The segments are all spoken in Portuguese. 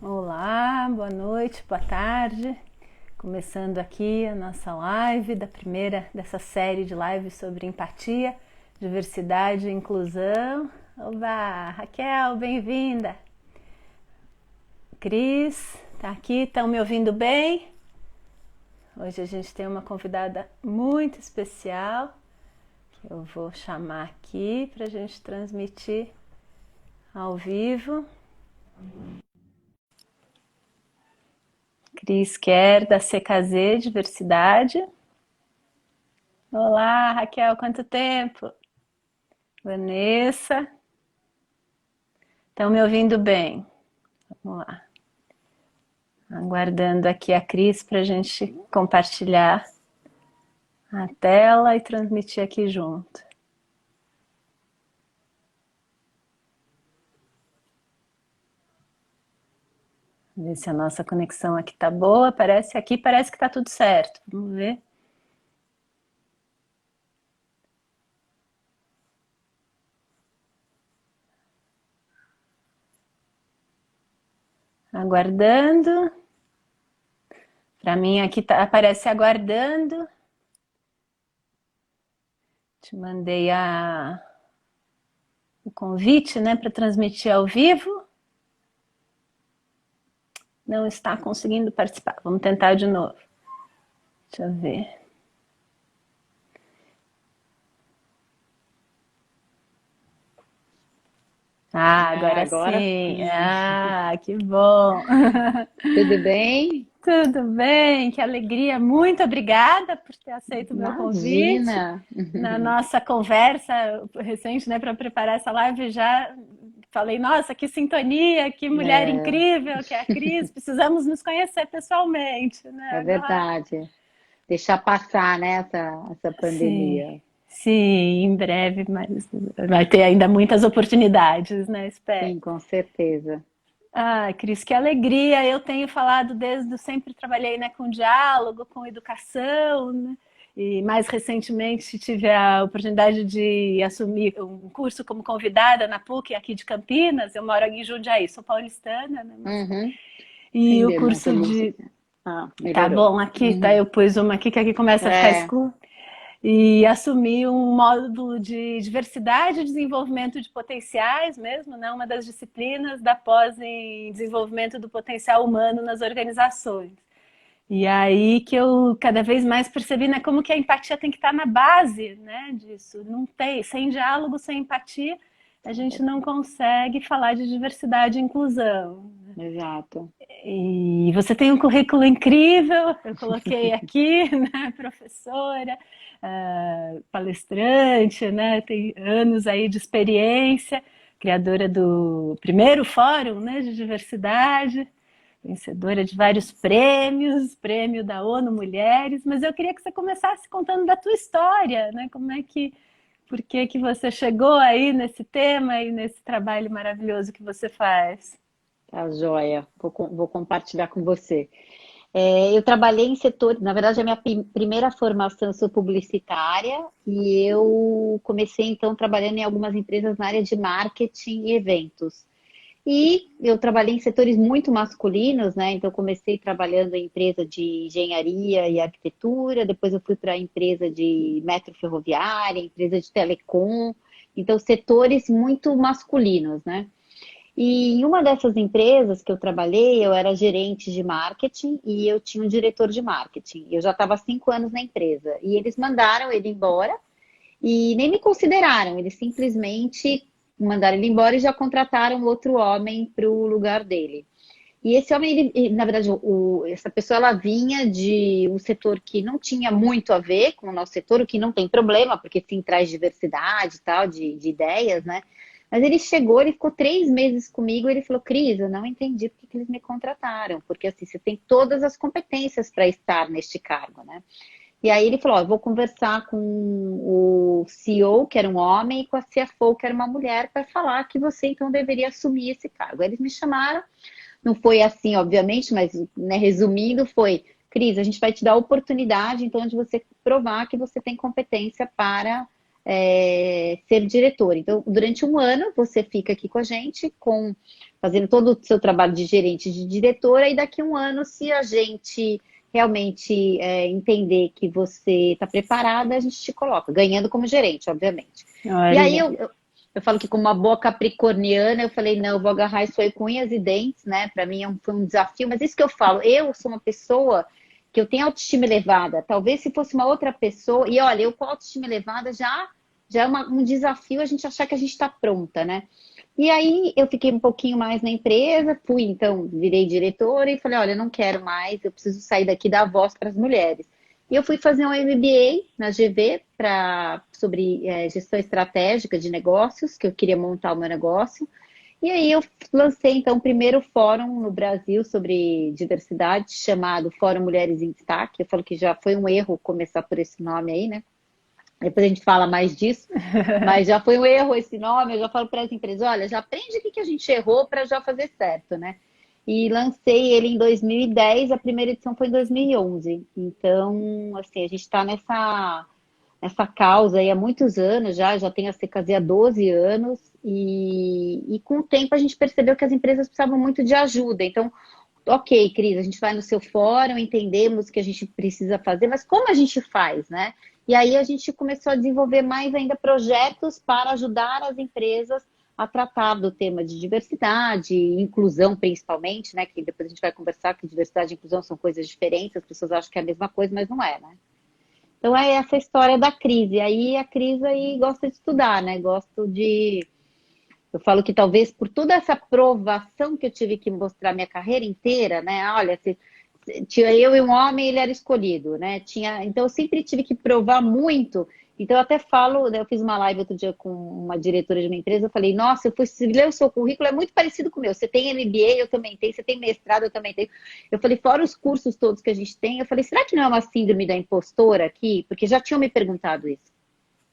Olá, boa noite, boa tarde. Começando aqui a nossa live, da primeira dessa série de lives sobre empatia, diversidade e inclusão. Oba, Raquel, bem-vinda. Cris, tá aqui, estão me ouvindo bem? Hoje a gente tem uma convidada muito especial, que eu vou chamar aqui para a gente transmitir ao vivo. Cris Quer, da CKZ Diversidade. Olá, Raquel, quanto tempo? Vanessa. Estão me ouvindo bem? Vamos lá. Aguardando aqui a Cris para a gente compartilhar a tela e transmitir aqui junto. Ver se a nossa conexão aqui tá boa. Aqui parece que tá tudo certo. Vamos ver. Aguardando. Para mim aqui aparece aguardando. Te mandei o convite, né, para transmitir ao vivo. Não está conseguindo participar. Vamos tentar de novo. Deixa eu ver. Agora sim. Sim. Que bom. Tudo bem? Tudo bem, que alegria. Muito obrigada por ter aceito o meu convite. Imagina. Na nossa conversa recente, né, para preparar essa live, já falei, nossa, que sintonia, que mulher É, incrível que é a Cris, precisamos nos conhecer pessoalmente, é né? verdade. Deixar passar, né, essa Sim, pandemia. sim, em breve, mas vai ter ainda muitas oportunidades, né? Espero. Sim, com certeza. Cris, que alegria! Eu tenho falado desde sempre trabalhei, né, com diálogo, com educação, né? E mais recentemente tive a oportunidade de assumir um curso como convidada na PUC aqui de Campinas. Eu moro aqui em Jundiaí, sou paulistana, né? Uhum. E Sim, o não curso temos. de Tá Melhorou. bom, aqui, tá? Uhum. Eu pus uma aqui que aqui começa a ficar É, escuro. E assumi um módulo de diversidade e desenvolvimento de potenciais mesmo, né? Uma das disciplinas da pós em desenvolvimento do potencial humano nas organizações. E aí que eu cada vez mais percebi, né, como que a empatia tem que estar na base, né, disso. Não tem, sem diálogo, sem empatia, a gente não consegue falar de diversidade e inclusão. exato. E você tem um currículo incrível, eu coloquei aqui, né, professora, palestrante, né, tem anos aí de experiência, criadora do primeiro fórum, né, de diversidade, vencedora de vários prêmios, prêmio da ONU Mulheres, mas eu queria que você começasse contando da tua história, né, por que que você chegou aí nesse tema e nesse trabalho maravilhoso que você faz. Tá joia. Vou compartilhar com você. Eu trabalhei em setores, na verdade, a minha primeira formação eu sou publicitária e eu comecei então trabalhando em algumas empresas na área de marketing e eventos. E eu trabalhei em setores muito masculinos, né? Então comecei trabalhando em empresa de engenharia e arquitetura, depois eu fui para a empresa de metro ferroviária, empresa de telecom, então setores muito masculinos, né? E em uma dessas empresas que eu trabalhei, eu era gerente de marketing e eu tinha um diretor de marketing. Eu já estava há 5 anos na empresa e eles mandaram ele embora e nem me consideraram. Eles simplesmente mandaram ele embora e já contrataram outro homem para o lugar dele. E esse homem, na verdade, essa pessoa ela vinha de um setor que não tinha muito a ver com o nosso setor, o que não tem problema, porque sim traz diversidade e tal, de ideias, né? Mas ele chegou, ele ficou 3 meses comigo, e ele falou, Cris, eu não entendi porque que eles me contrataram, porque assim, você tem todas as competências para estar neste cargo, né? E aí ele falou, ó, eu vou conversar com o CEO, que era um homem, e com a CFO, que era uma mulher, para falar que você então deveria assumir esse cargo. Aí eles me chamaram, não foi assim, obviamente, mas né, resumindo, foi, Cris, a gente vai te dar a oportunidade, então, de você provar que você tem competência para ser diretor. Então, durante um ano, você fica aqui com a gente, fazendo todo o seu trabalho de gerente, de diretora, e daqui a um ano, se a gente realmente entender que você está preparada, a gente te coloca, ganhando como gerente, obviamente. E aí Olha. eu falo que como uma boa capricorniana, eu falei, não, eu vou agarrar isso aí com unhas e dentes, né? Para mim foi um desafio, mas isso que eu falo, eu sou uma pessoa que eu tenho autoestima elevada. Talvez se fosse uma outra pessoa, e olha, eu com autoestima elevada já é um desafio a gente achar que a gente está pronta, né? E aí eu fiquei um pouquinho mais na empresa, então, virei diretora e falei, olha, eu não quero mais, eu preciso sair daqui e dar voz para as mulheres. E eu fui fazer um MBA na GV sobre gestão estratégica de negócios, que eu queria montar o meu negócio. E aí eu lancei, então, o primeiro fórum no Brasil sobre diversidade, chamado Fórum Mulheres em Destaque. Eu falo que já foi um erro começar por esse nome aí, né? Depois a gente fala mais disso, mas já foi um erro esse nome. Eu já falo para as empresas, olha, já aprende o que a gente errou para já fazer certo, né? E lancei ele em 2010, a primeira edição foi em 2011. Então, assim, a gente está nessa causa aí há muitos anos já tem a CKZ há 12 anos, e com o tempo a gente percebeu que as empresas precisavam muito de ajuda. Então, ok, Cris, a gente vai no seu fórum, entendemos o que a gente precisa fazer, mas como a gente faz, né? E aí a gente começou a desenvolver mais ainda projetos para ajudar as empresas a tratar do tema de diversidade, inclusão principalmente, né? Que depois a gente vai conversar que diversidade e inclusão são coisas diferentes, as pessoas acham que é a mesma coisa, mas não é, né? Então é essa história da crise. Aí a crise aí gosta de estudar, né? Eu falo que talvez por toda essa provação que eu tive que mostrar minha carreira inteira, né? Olha, tinha eu e um homem, ele era escolhido, né? Então eu sempre tive que provar muito. Então eu até falo, né, eu fiz uma live outro dia com uma diretora de uma empresa, eu falei, nossa, eu fui ler o seu currículo, é muito parecido com o meu. Você tem MBA, eu também tenho, você tem mestrado, eu também tenho. Eu falei, fora os cursos todos que a gente tem, eu falei, será que não é uma síndrome da impostora aqui? Porque já tinham me perguntado isso.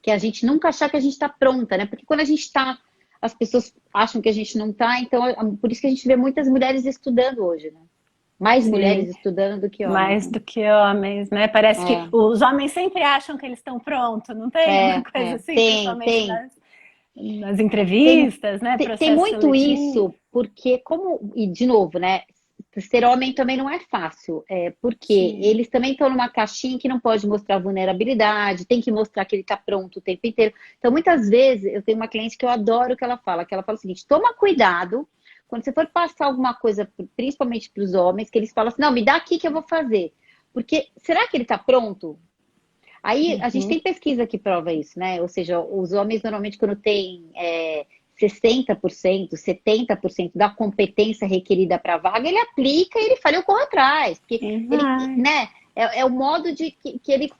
Que a gente nunca achar que a gente está pronta, né? Porque quando a gente está, as pessoas acham que a gente não está, então por isso que a gente vê muitas mulheres estudando hoje, né? Mais mulheres Sim, estudando do que homens, mais né? do que homens, né? Parece que os homens sempre acham que eles estão prontos, não tem uma coisa assim, principalmente Tem. nas Tem, entrevistas, né? tem Processo muito seletivo. isso, porque e de novo, né? Ser homem também não é fácil, porque Sim. eles também estão numa caixinha que não pode mostrar vulnerabilidade, tem que mostrar que ele está pronto o tempo inteiro. Então, muitas vezes, eu tenho uma cliente que eu adoro que ela fala o seguinte, toma cuidado, quando você for passar alguma coisa, principalmente para os homens, que eles falam assim, não, me dá aqui que eu vou fazer. Porque, será que ele está pronto? Aí a gente tem Uhum. pesquisa que prova isso, né? Ou seja, os homens normalmente quando tem 60%, 70% da competência requerida para a vaga, ele aplica e ele fala, eu corro atrás. Porque E ele, vai. né? É o modo de que ele,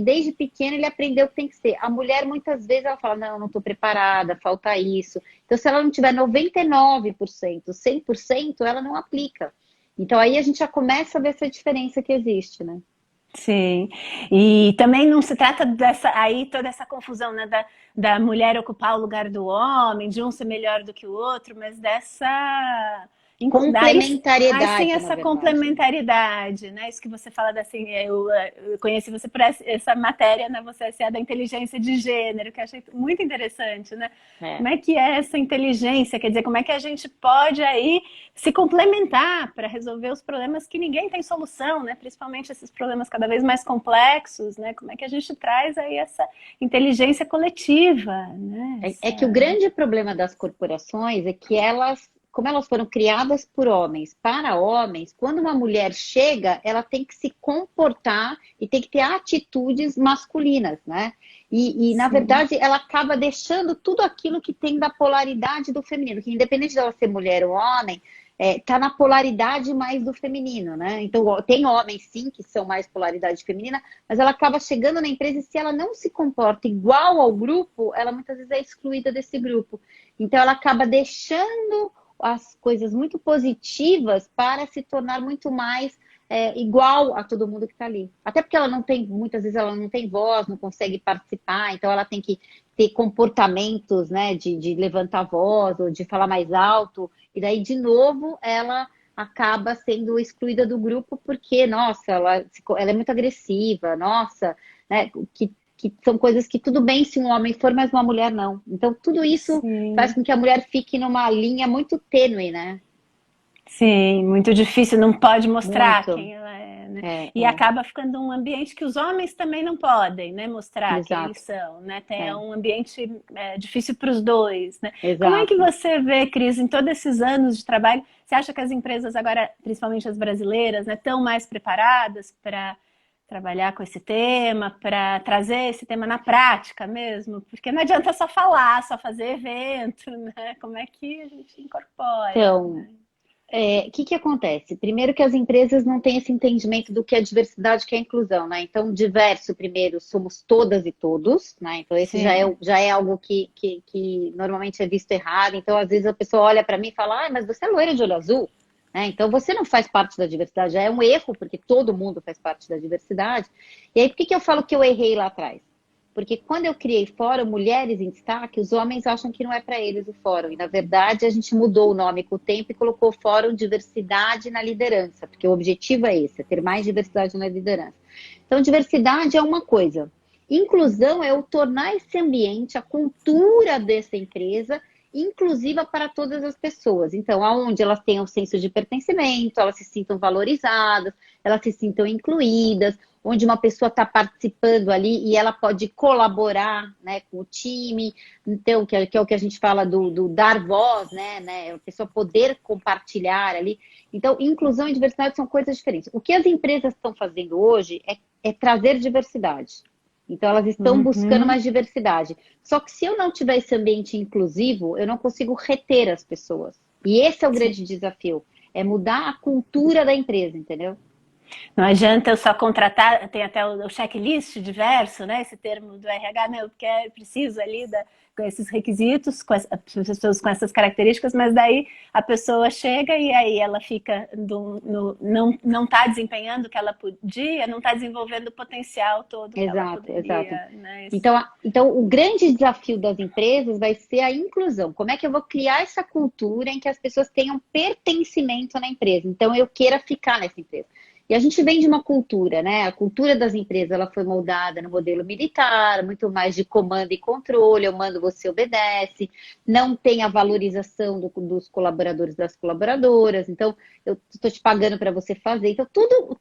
desde pequeno, ele aprendeu o que tem que ser. A mulher, muitas vezes, ela fala, não estou preparada, falta isso. Então, se ela não tiver 99%, 100%, ela não aplica. Então, aí a gente já começa a ver essa diferença que existe, né? Sim, e também não se trata toda essa confusão, né, da mulher ocupar o lugar do homem, de um ser melhor do que o outro, mas aí sim Complementariedade, na essa verdade, né? complementaridade, né? Isso que você fala assim, eu conheci você por essa matéria na você é da inteligência de gênero, que eu achei muito interessante, né? Como É. é que é essa inteligência? Quer dizer, como é que a gente pode aí se complementar para resolver os problemas que ninguém tem solução, né? Principalmente esses problemas cada vez mais complexos, né? Como é que a gente traz aí essa inteligência coletiva, né? É que o grande problema das corporações é que como elas foram criadas por homens para homens, quando uma mulher chega, ela tem que se comportar e tem que ter atitudes masculinas, né? Na Sim. verdade, ela acaba deixando tudo aquilo que tem da polaridade do feminino, que independente dela ser mulher ou homem, tá na polaridade mais do feminino, né? Então, tem homens, sim, que são mais polaridade feminina, mas ela acaba chegando na empresa e se ela não se comporta igual ao grupo, ela muitas vezes é excluída desse grupo. Então, ela acaba deixando as coisas muito positivas para se tornar muito mais igual a todo mundo que está ali. Até porque ela não tem, muitas vezes ela não tem voz, não consegue participar, então ela tem que ter comportamentos, né, de levantar a voz ou de falar mais alto, e daí, de novo, ela acaba sendo excluída do grupo porque, nossa, ela é muito agressiva, nossa, né? que são coisas que tudo bem se um homem for, mas uma mulher não. Então, tudo isso faz Sim. com que a mulher fique numa linha muito tênue, né? Sim, muito difícil, não pode mostrar Muito. quem ela é, né? É, E é, acaba ficando um ambiente que os homens também não podem, né, mostrar quem eles exato. são, né? Tem É, um ambiente difícil para os dois, né? Como é que exato. você vê, Cris, em todos esses anos de trabalho, você acha que as empresas agora, principalmente as brasileiras, né, estão mais preparadas para trabalhar com esse tema, para trazer esse tema na prática mesmo? Porque não adianta só falar, só fazer evento, né? Como é que a gente incorpora, Então, né? o que que acontece? Primeiro que as empresas não têm esse entendimento do que é diversidade, que é inclusão, né? Então, diverso, primeiro, somos todas e todos, né? Então, esse Sim. já é algo que normalmente é visto errado. Então, às vezes a pessoa olha para mim e fala, ah, mas você é loira de olho azul, né? Então, você não faz parte da diversidade. Já é um erro, porque todo mundo faz parte da diversidade. E aí, por que que eu falo que eu errei lá atrás? Porque quando eu criei Fórum Mulheres em Destaque, os homens acham que não é para eles o fórum. E, na verdade, a gente mudou o nome com o tempo e colocou Fórum Diversidade na Liderança, porque o objetivo é esse, é ter mais diversidade na liderança. Então, diversidade é uma coisa. Inclusão é o tornar esse ambiente, a cultura dessa empresa, inclusiva para todas as pessoas. Então, aonde elas tenham senso de pertencimento, elas se sintam valorizadas, elas se sintam incluídas, onde uma pessoa está participando ali e ela pode colaborar, né, com o time, então, que é o que a gente fala do dar voz, né, a pessoa poder compartilhar ali. Então, inclusão e diversidade são coisas diferentes. O que as empresas estão fazendo hoje é trazer diversidade. Então, elas estão buscando Uhum. mais diversidade. Só que se eu não tiver esse ambiente inclusivo, eu não consigo reter as pessoas. E esse é o Sim. grande desafio, é mudar a cultura da empresa, entendeu? Não adianta eu só contratar, tem até o checklist diverso, né? Esse termo do RH, não, porque é preciso ali com esses requisitos, com as pessoas com essas características, mas daí a pessoa chega e aí ela fica não está desempenhando o que ela podia, não está desenvolvendo o potencial todo que ela Exato, exato. poderia, né? Então, o grande desafio das empresas vai ser a inclusão. Como é que eu vou criar essa cultura em que as pessoas tenham pertencimento na empresa? Então, eu queira ficar nessa empresa. E a gente vem de uma cultura, né? A cultura das empresas, ela foi moldada no modelo militar, muito mais de comando e controle, eu mando, você obedece, não tem a valorização dos colaboradores, das colaboradoras. Então, eu estou te pagando para você fazer. Então,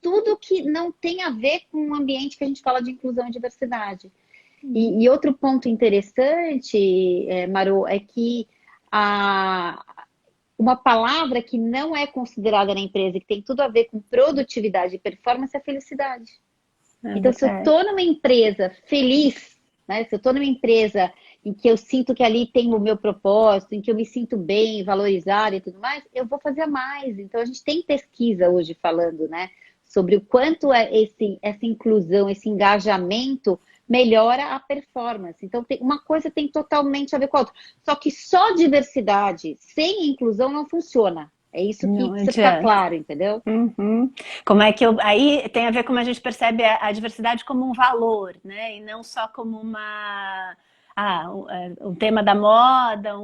tudo que não tem a ver com o ambiente que a gente fala de inclusão e diversidade. E outro ponto interessante, Maru, é que a, uma palavra que não é considerada na empresa, que tem tudo a ver com produtividade e performance, é felicidade. É Então, se eu verdade. estou numa empresa feliz, né? Se eu estou numa empresa em que eu sinto que ali tem o meu propósito, em que eu me sinto bem, valorizada e tudo mais, eu vou fazer mais. Então, a gente tem pesquisa hoje falando, né, sobre o quanto essa inclusão, esse engajamento melhora a performance. Então, uma coisa tem totalmente a ver com a outra. Só que só diversidade sem inclusão não funciona. É isso que Não precisa ficar adianta. claro, entendeu? Uhum. Como é que aí tem a ver como a gente percebe a diversidade como um valor, né? E não só como um tema da moda,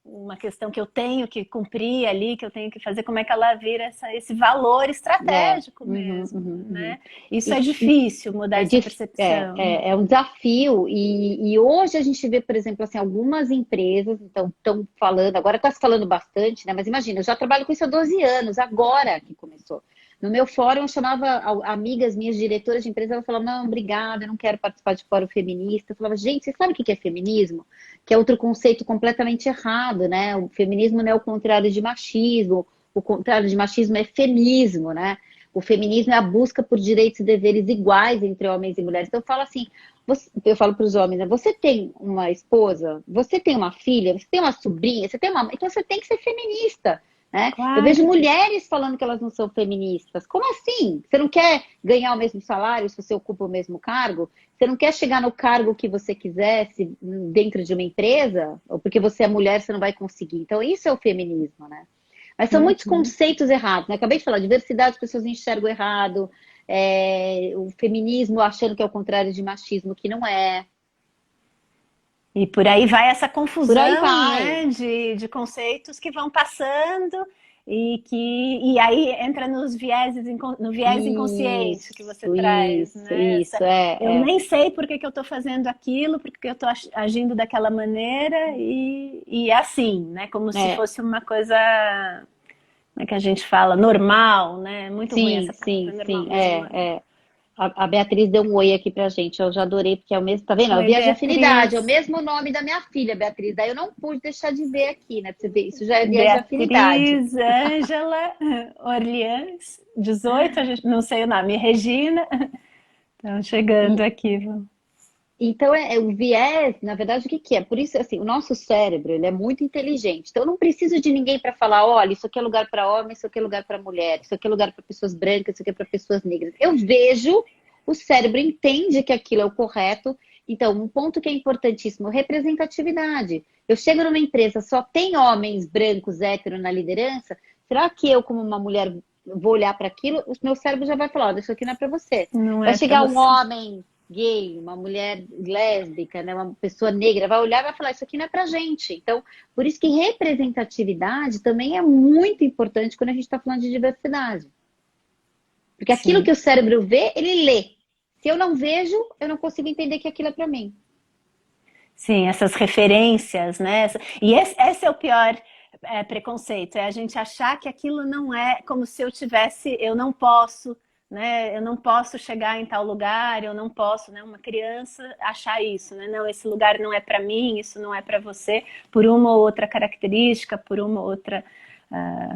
uma questão que eu tenho que cumprir ali, que eu tenho que fazer, como é que ela vira esse valor estratégico Uhum, mesmo, uhum, uhum. né? Isso é E difícil mudar É, essa percepção. é um desafio, e hoje a gente vê, por exemplo, assim, algumas empresas estão falando, agora está se falando bastante, né? Mas imagina, eu já trabalho com isso há 12 anos, agora que começou. No meu fórum, eu chamava amigas minhas, diretoras de empresa, elas falavam, não, obrigada, eu não quero participar de fórum feminista. Eu falava, gente, você sabe o que é feminismo? Que é outro conceito completamente errado, né? O feminismo não é o contrário de machismo, o contrário de machismo é feminismo, né? O feminismo é a busca por direitos e deveres iguais entre homens e mulheres. Então, eu falo assim, eu falo para os homens, né? Você tem uma esposa, você tem uma filha, você tem uma sobrinha, você tem uma... Então, você tem que ser feminista, né? Eu vejo Claro. mulheres falando que elas não são feministas. Como assim? Você não quer ganhar o mesmo salário se você ocupa o mesmo cargo? Você não quer chegar no cargo que você quisesse dentro de uma empresa? Ou porque você é mulher, você não vai conseguir. Então, isso é o feminismo, né? Mas são muitos Uhum. conceitos errados, né? Acabei de falar, diversidade, as pessoas enxergam errado, o feminismo achando que é o contrário de machismo, que não é. E por aí vai essa Por aí confusão, vai. né, de conceitos que vão passando e aí entra nos vieses, no viés inconsciente que você traz, né? Eu nem sei por que que eu estou fazendo aquilo, por que que eu estou agindo daquela maneira, e é assim, né? Como se fosse uma coisa, como é que a gente fala? Normal, né? Muito ruim sim, essa sim, palavra, normal, sim, mas uma... A Beatriz deu um oi aqui pra gente, eu já adorei, porque é o mesmo, tá vendo? É o Oi, Viés de Afinidade, é o Beatriz. mesmo nome da minha filha, Beatriz. Daí eu não pude deixar de ver aqui, né? Pra você ver, isso já é Viés de Afinidade. Beatriz, Ângela, Orleans, 18, a gente, não sei o nome, Regina. Estão chegando E, aqui. então, o viés, na verdade, o que que é? Por isso, assim, o nosso cérebro, ele é muito inteligente. Então, eu não preciso de ninguém para falar, olha, isso aqui é lugar para homem, isso aqui é lugar para mulher, isso aqui é lugar para pessoas brancas, isso aqui é para pessoas negras. Eu vejo, o cérebro entende que aquilo é o correto. Então, um ponto que é importantíssimo, representatividade. Eu chego numa empresa, só tem homens brancos, héteros na liderança, será que eu, como uma mulher, vou olhar para aquilo? O meu cérebro já vai falar, olha, isso aqui não é para você. Não Vai é para chegar um você. homem gay, uma mulher lésbica, né, uma pessoa negra, vai olhar e vai falar, isso aqui não é pra gente. Então, por isso que representatividade também é muito importante quando a gente está falando de diversidade. Porque aquilo Sim, que o cérebro vê, ele lê. Se eu não vejo, eu não consigo entender que aquilo é para mim. sim, essas referências, né? E esse é o pior preconceito, é a gente achar que aquilo não é como se eu tivesse, eu não posso, né? Eu não posso chegar em tal lugar, eu não posso, né? Uma criança achar isso, né? Não, esse lugar não é para mim, isso não é para você, por uma ou outra característica, por uma ou outra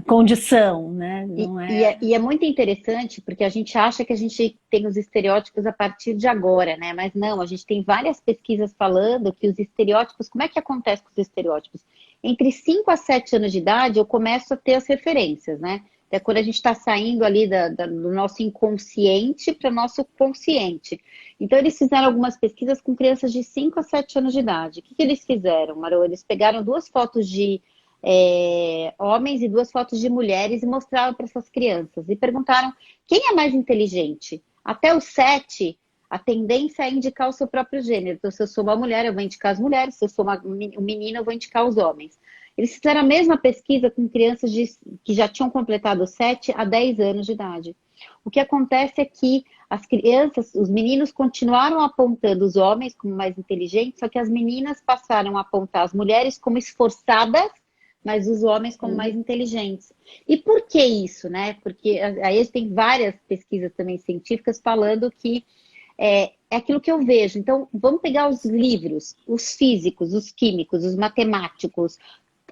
condição, né? Não é. E é muito interessante porque a gente acha que a gente tem os estereótipos a partir de agora, né? Mas não, a gente tem várias pesquisas falando que os estereótipos, como é que acontece com os estereótipos? Entre 5 a 7 anos de idade, eu começo a ter as referências, né? É quando a gente está saindo ali do nosso inconsciente para o nosso consciente. Então, eles fizeram algumas pesquisas com crianças de 5 a 7 anos de idade. O que que eles fizeram, Marô? Eles pegaram duas fotos de homens e duas fotos de mulheres e mostraram para essas crianças. E perguntaram quem é mais inteligente. Até os 7, a tendência é indicar o seu próprio gênero. Então, se eu sou uma mulher, eu vou indicar as mulheres. Se eu sou um menino, eu vou indicar os homens. Eles fizeram a mesma pesquisa com crianças que já tinham completado 7 a 10 anos de idade. O que acontece é que as crianças, os meninos continuaram apontando os homens como mais inteligentes, só que as meninas passaram a apontar as mulheres como esforçadas, mas os homens como mais inteligentes. E por que isso, né? Porque aí tem várias pesquisas também científicas falando que é aquilo que eu vejo. Então, vamos pegar os livros, os físicos, os químicos, os matemáticos.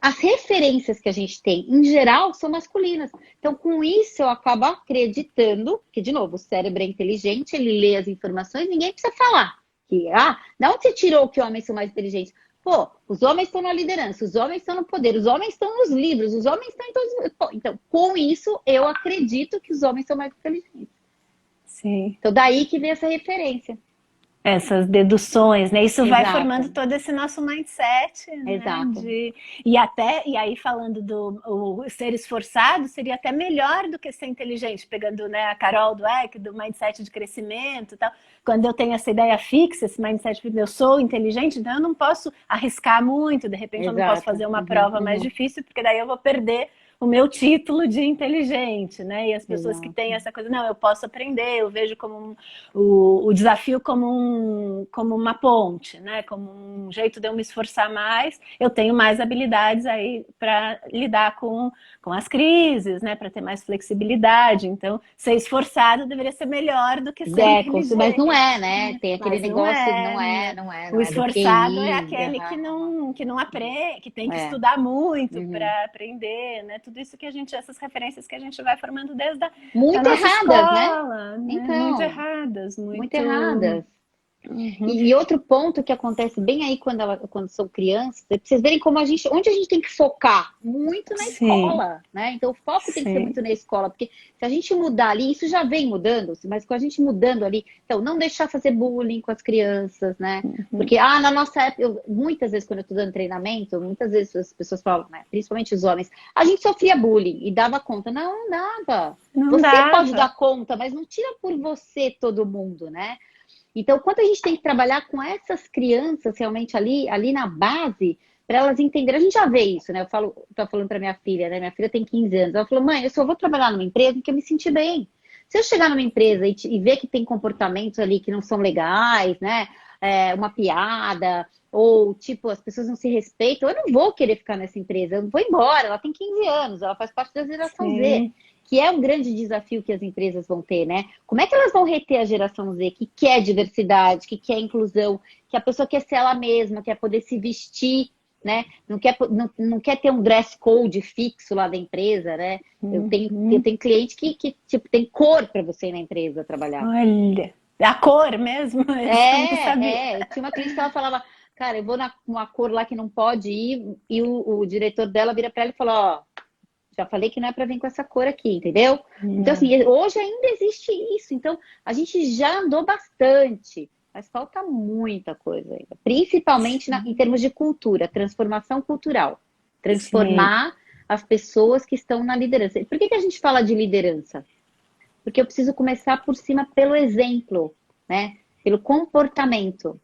As referências que a gente tem, em geral, são masculinas. Então, com isso, eu acabo acreditando que, de novo, o cérebro é inteligente, ele lê as informações, ninguém precisa falar. Que, da onde você tirou que homens são mais inteligentes? Pô, os homens estão na liderança, os homens estão no poder, os homens estão nos livros, os homens estão em todos... Pô, então, com isso, eu acredito que os homens são mais inteligentes. Sim. Então, daí que vem essa referência. Essas deduções, né? Isso vai formando Exato, todo esse nosso mindset, né? exato. E aí falando do o ser esforçado, seria até melhor do que ser inteligente, pegando, né, a Carol Dweck, do mindset de crescimento e tal. Quando eu tenho essa ideia fixa, esse mindset de eu sou inteligente, então eu não posso arriscar muito, de repente eu não posso Exato. fazer uma Uhum, prova mais uhum, difícil, porque daí eu vou perder o meu título de inteligente, né? E as pessoas que têm exato. essa coisa, não, eu posso aprender, eu vejo como o desafio como uma ponte, né? Como um jeito de eu me esforçar mais, eu tenho mais habilidades aí para lidar com as crises, né? Para ter mais flexibilidade. Então, ser esforçado deveria ser melhor do que ser Mas não é, inteligente. né? Tem aquele Mas não negócio, não é, é, né? não é, O não é do esforçado é QI. aquele que não aprende, que tem que É. estudar muito Uhum. para aprender, né? Tudo isso que a gente, essas referências que a gente vai formando desde da Muito nossa erradas, né? escola, né? Muito Então, erradas, muito muito. erradas. Uhum. E outro ponto que acontece bem aí quando são crianças, é pra vocês verem como onde a gente tem que focar muito na Sim, escola, né? Então o foco tem que ser sim. muito na escola, porque se a gente mudar ali, isso já vem mudando, mas com a gente mudando ali, então não deixar fazer bullying com as crianças, né? Porque, na nossa época, muitas vezes quando eu tô dando treinamento, muitas vezes as pessoas falam, né? Principalmente os homens, a gente sofria bullying e dava conta. Não, não dava. Não Você pode dava. dar conta, mas não tira por você todo mundo, né? Então, quanto a gente tem que trabalhar com essas crianças realmente ali na base, para elas entenderem. A gente já vê isso, né? Tô falando para minha filha, né? Minha filha tem 15 anos. Ela falou, mãe, eu só vou trabalhar numa empresa porque eu me senti bem. Se eu chegar numa empresa e ver que tem comportamentos ali que não são legais, né? Uma piada, ou tipo, as pessoas não se respeitam, eu não vou querer ficar nessa empresa, eu vou embora. Ela tem 15 anos, ela faz parte da geração Z, Sim, que é um grande desafio que as empresas vão ter, né? Como é que elas vão reter a geração Z, que quer diversidade, que quer inclusão, que a pessoa quer ser ela mesma, quer poder se vestir, né? Não quer ter um dress code fixo lá da empresa, né? Eu tenho cliente que tipo, tem cor para você ir na empresa trabalhar. olha, a cor mesmo, isso eu não sabia. Eu tinha uma cliente que ela falava, cara, eu vou numa cor lá que não pode ir, e o diretor dela vira para ela e fala, ó, já falei que não é para vir com essa cor aqui, entendeu? Então, assim, hoje ainda existe isso. Então, a gente já andou bastante, mas falta muita coisa ainda. Principalmente em termos de cultura, transformação cultural. Sim, Transformar as pessoas que estão na liderança. E por que a gente fala de liderança? Porque eu preciso começar por cima pelo exemplo, né? Pelo comportamento.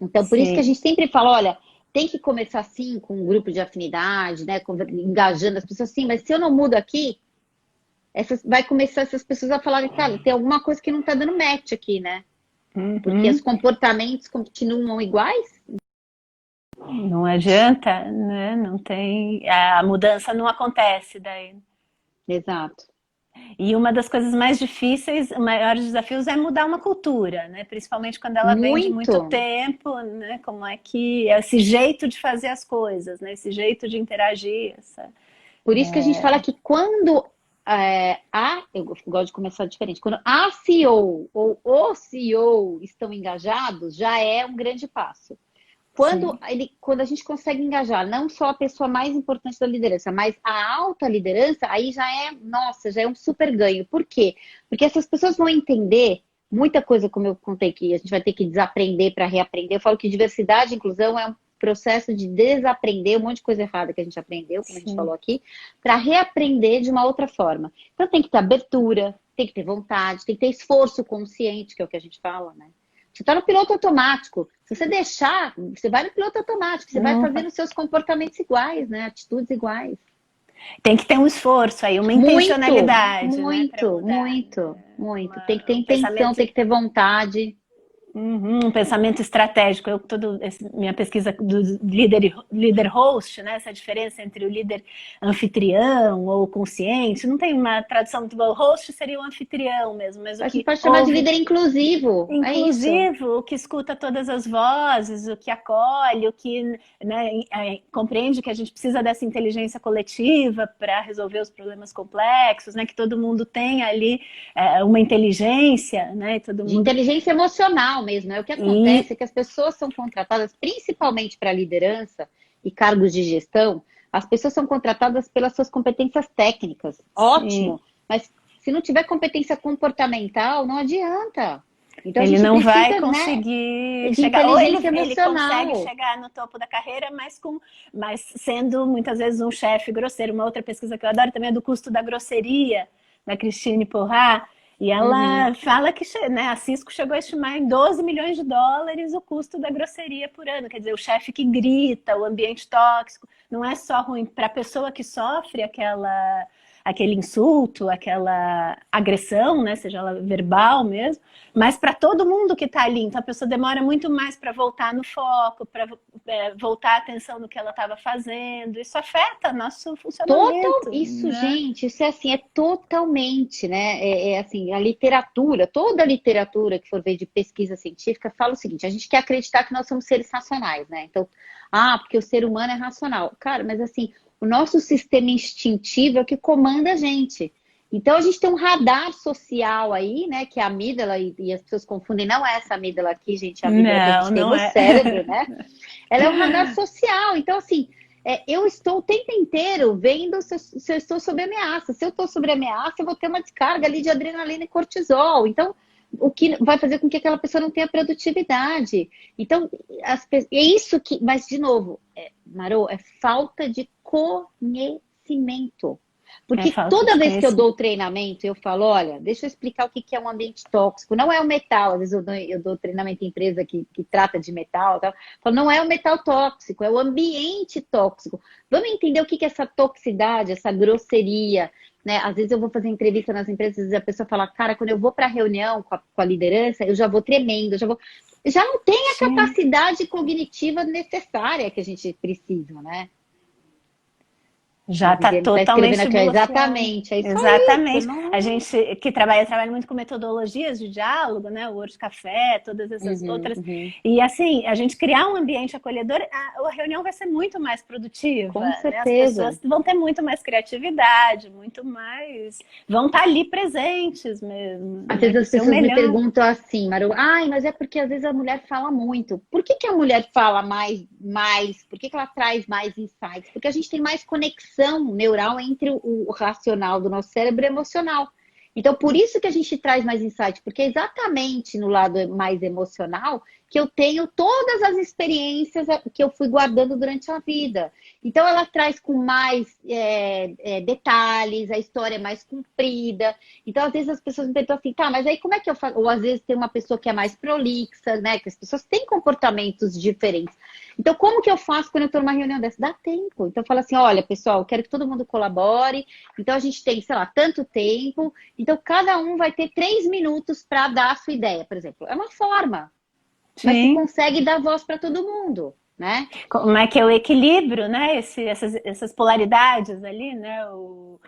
Então, por isso que a sim. gente sempre fala, olha, tem que começar assim com um grupo de afinidade, né? Engajando as pessoas assim, mas se eu não mudo aqui, vai começar essas pessoas a falarem, cara, tem alguma coisa que não está dando match aqui, né? Porque os Uhum. comportamentos continuam iguais. Não adianta, né? Não tem, a mudança não acontece daí. Exato. E uma das coisas mais difíceis, os maiores desafios é mudar uma cultura, né? Principalmente quando ela vem de muito Muito. tempo, né? Como é que esse jeito de fazer as coisas, né? Esse jeito de interagir, Por isso que a gente fala que quando eu gosto de começar diferente, quando a CEO ou o CEO estão engajados, já é um grande passo. sim, Quando a gente consegue engajar não só a pessoa mais importante da liderança, mas a alta liderança, aí já é, nossa, já é um super ganho. Por quê? Porque essas pessoas vão entender muita coisa, como eu contei que a gente vai ter que desaprender para reaprender. Eu falo que diversidade e inclusão é um processo de desaprender um monte de coisa errada que a gente aprendeu, como a gente sim. falou aqui, para reaprender de uma outra forma. Então tem que ter abertura, tem que ter vontade, tem que ter esforço consciente, que é o que a gente fala, né? Você está no piloto automático. Se você deixar, você vai no piloto automático. Você vai Hum, fazendo seus comportamentos iguais, né? Atitudes iguais. Tem que ter um esforço aí, uma Muito, intencionalidade, né? Para muito, mudar. muito, muito. Tem que ter Um intenção, pensamento. tem que ter vontade. Um pensamento estratégico. Minha pesquisa do líder host, né? Essa diferença entre o líder anfitrião ou consciente, não tem uma tradução muito boa. O host seria o anfitrião mesmo, mas o A gente que pode chamar de ouve líder inclusivo. É isso. inclusivo, o que escuta todas as vozes, o que acolhe, o que, né, compreende que a gente precisa dessa inteligência coletiva para resolver os problemas complexos, né, que todo mundo tem ali uma inteligência, né, e todo De mundo inteligência emocional mesmo. É o que e acontece é que as pessoas são contratadas principalmente para liderança e cargos de gestão. As pessoas são contratadas pelas suas competências técnicas. sim, Ótimo, mas se não tiver competência comportamental, não adianta. Então a ele gente não vai precisa, né, conseguir de chegar, ou inteligência ele consegue emocional. chegar no topo da carreira, mas sendo muitas vezes um chefe grosseiro. Uma outra pesquisa que eu adoro também é do custo da grosseria, da Christine Porrat, e Uhum. ela fala que, né, a Cisco chegou a estimar em 12 milhões de dólares o custo da grosseria por ano. Quer dizer, o chefe que grita, o ambiente tóxico, não é só ruim para a pessoa que sofre aquele insulto, aquela agressão, né, seja ela verbal mesmo, mas para todo mundo que está ali. Então a pessoa demora muito mais para voltar no foco, para voltar a atenção no que ela estava fazendo. Isso afeta nosso funcionamento, Isso, né? gente, isso é assim, é totalmente, né? Assim, a literatura, toda a literatura que for ver de pesquisa científica fala o seguinte: a gente quer acreditar que nós somos seres racionais, né? Então, porque o ser humano é racional. Cara, mas assim, o nosso sistema instintivo é o que comanda a gente. Então, a gente tem um radar social aí, né? Que é a amígdala, e as pessoas confundem, não é essa amígdala aqui, gente, a amígdala que a Não, gente tem não no é. cérebro, né? Ela é um radar social. Então, assim, eu estou o tempo inteiro vendo se eu estou sob ameaça. Se eu estou sob ameaça, eu vou ter uma descarga ali de adrenalina e cortisol. Então, o que vai fazer com que aquela pessoa não tenha produtividade. Então, é isso que. Mas, de novo, Marô, é falta de conhecimento. É Porque falta toda de vez que eu conhecimento. dou treinamento, eu falo, olha, deixa eu explicar o que que é um ambiente tóxico. Não é o metal, às vezes eu dou treinamento em empresa que trata de metal, tal. Eu falo, não é o metal tóxico, é o ambiente tóxico. Vamos entender o que que é essa toxicidade, essa grosseria, né? Às vezes eu vou fazer entrevista nas empresas e a pessoa fala, cara, quando eu vou para a reunião com a liderança, eu já vou tremendo, já não tem a Sim. capacidade cognitiva necessária que a gente precisa, né? A Já está Viviane está escrevendo totalmente aqui, ó, bloqueado. exatamente, é isso aí. Exatamente. A gente que trabalha muito com metodologias de diálogo, né? O World Café, todas essas Uhum, outras. uhum. E assim, a gente criar um ambiente acolhedor, a reunião vai ser muito mais produtiva, Com né? As certeza. pessoas vão ter muito mais criatividade, muito mais. Vão estar ali presentes mesmo, Às né? vezes Com o as seu pessoas me melhor. perguntam assim, Maru, ai, mas é porque às vezes a mulher fala muito. Por que que a mulher fala mais? Por que que ela traz mais insights? Porque a gente tem mais conexão neural entre o racional do nosso cérebro e o emocional. Então, por isso que a gente traz mais insights, porque é exatamente no lado mais emocional que eu tenho todas as experiências que eu fui guardando durante a vida. Então, ela traz com mais detalhes, a história é mais comprida. Então, às vezes as pessoas me perguntam assim, tá, mas aí como é que eu faço? Ou às vezes tem uma pessoa que é mais prolixa, né? Que as pessoas têm comportamentos diferentes. Então, como que eu faço quando eu estou numa reunião dessa? Dá tempo. Então, eu falo assim, olha, pessoal, eu quero que todo mundo colabore. Então, a gente tem, sei lá, tanto tempo. Então, cada um vai ter 3 minutos para dar a sua ideia, por exemplo. É uma forma, mas que Sim. consegue dar voz para todo mundo, né? Como é que é o equilíbrio, né? Essas polaridades ali, né? O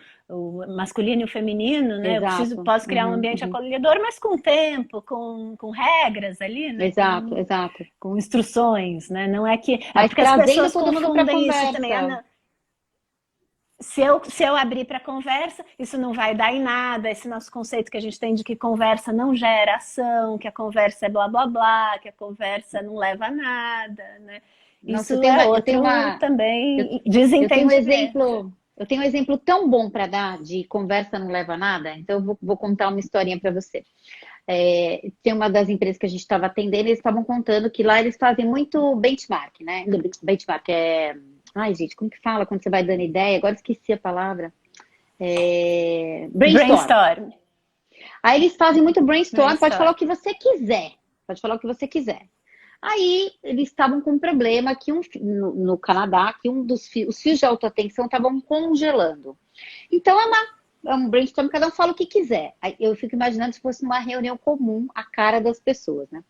masculino e o feminino, né? Exato. Posso criar um Uhum, ambiente uhum. acolhedor, mas com tempo, com regras ali, né? Exato, exato. Com instruções, né? Não é que. É Mas porque as trazendo pessoas todo mundo para a confundem isso também. Ah, conversa. não, se eu abrir para conversa, isso não vai dar em nada. Esse nosso conceito que a gente tem de que conversa não gera ação, que a conversa é blá blá blá, que a conversa não leva a nada, né? Nossa, Isso é eu tenho outro uma, eu, também eu tenho um desentendimento. exemplo, eu tenho um exemplo tão bom para dar de conversa não leva a nada. Então, eu vou contar uma historinha para você. Tem uma das empresas que a gente estava atendendo, eles estavam contando que lá eles fazem muito benchmark, né? Benchmark é. Ai, gente, como que fala quando você vai dando ideia? Agora esqueci a palavra. Brainstorm. Brainstorm. Aí eles fazem muito brainstorm, pode falar Brainstorm. o que você quiser. Pode falar o que você quiser. Aí eles estavam com um problema que no Canadá, que os fios de autoatenção estavam congelando. Então é um brainstorm, cada um fala o que quiser. Aí eu fico imaginando se fosse uma reunião comum, a cara das pessoas, né?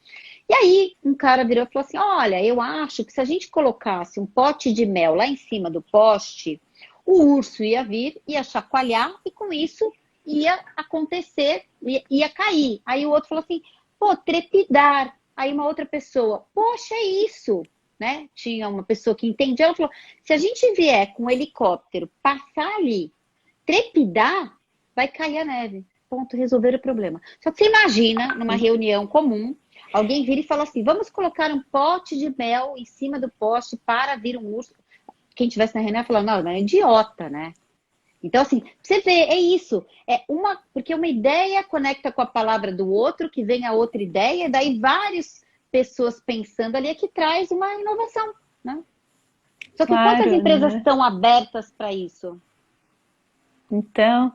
E aí um cara virou e falou assim: olha, eu acho que se a gente colocasse um pote de mel lá em cima do poste, o urso ia vir, ia chacoalhar e com isso ia acontecer, ia cair. Aí o outro falou assim: pô, trepidar. Aí uma outra pessoa, poxa, é isso, né? Tinha uma pessoa que entendia, ela falou: se a gente vier com um helicóptero passar ali, trepidar, vai cair a neve. Ponto, resolver o problema. Só que você imagina, numa reunião comum, alguém vira e fala assim: vamos colocar um pote de mel em cima do poste para vir um urso. Quem tivesse na reunião ia falar: não, é idiota, né? Então, assim, você vê, é isso. Porque uma ideia conecta com a palavra do outro, que vem a outra ideia, e daí várias pessoas pensando ali é que traz uma inovação, né? Só que quantas Claro, empresas né? estão abertas para isso? Então,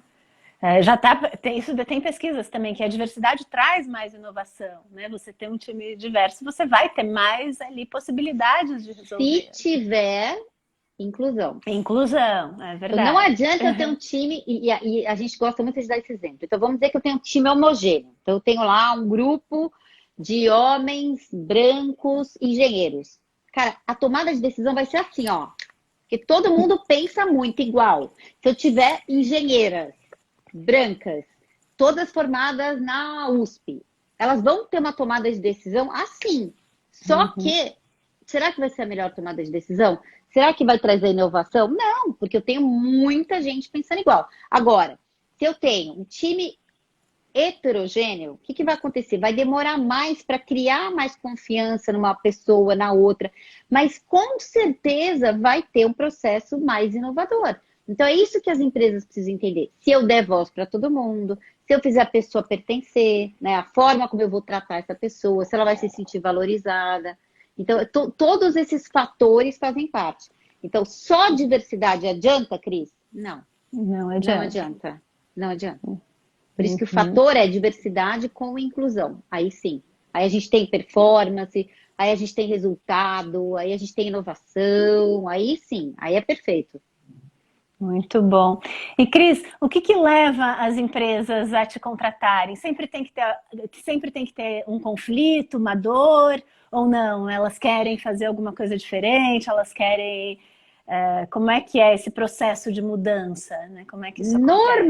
isso tem pesquisas também, que a diversidade traz mais inovação, né? Você tem um time diverso, você vai ter mais ali possibilidades de Se resolver. tiver inclusão. Inclusão, é Então, não verdade. adianta eu ter um time, e a gente gosta muito de dar esse exemplo. Então, vamos dizer que eu tenho um time homogêneo. Então, eu tenho lá um grupo de homens brancos engenheiros. Cara, a tomada de decisão vai ser assim, ó. Porque todo mundo pensa muito igual. Se eu tiver engenheiras brancas, todas formadas na USP, elas vão ter uma tomada de decisão assim. Só Uhum. que, será que vai ser a melhor tomada de decisão? Será que vai trazer inovação? Não, porque eu tenho muita gente pensando igual. Agora, se eu tenho um time heterogêneo, o que vai acontecer? Vai demorar mais para criar mais confiança numa pessoa, na outra, mas com certeza vai ter um processo mais inovador. Então é isso que as empresas precisam entender. Se eu der voz para todo mundo, se eu fizer a pessoa pertencer, né, a forma como eu vou tratar essa pessoa, se ela vai se sentir valorizada. Então, todos esses fatores fazem parte. Então, só diversidade adianta, Cris? Não. Não Não adianta. adianta, não adianta. Por isso que o Uhum. fator é diversidade com inclusão. Aí sim. Aí a gente tem performance, aí a gente tem resultado, aí a gente tem inovação, aí sim, aí é perfeito. Muito bom. E Cris, o que que leva as empresas a te contratarem? Sempre tem que ter um conflito, uma dor, ou não? Elas querem fazer alguma coisa diferente, elas querem. Como é que é esse processo de mudança, né? Como é que isso acontece?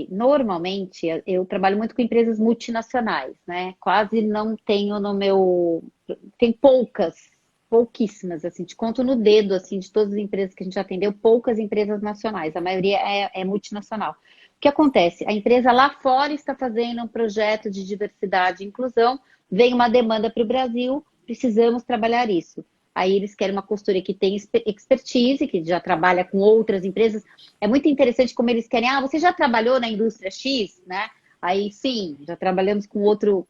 Normalmente, eu trabalho muito com empresas multinacionais, né? Quase não tenho no meu. Tem pouquíssimas, assim, te conto no dedo, assim, de todas as empresas que a gente já atendeu, poucas empresas nacionais, a maioria é multinacional. O que acontece? A empresa lá fora está fazendo um projeto de diversidade e inclusão, vem uma demanda para o Brasil, precisamos trabalhar isso. Aí eles querem uma consultoria que tem expertise, que já trabalha com outras empresas. É muito interessante como eles querem. Ah, você já trabalhou na indústria X, né? Aí sim, já trabalhamos com outro,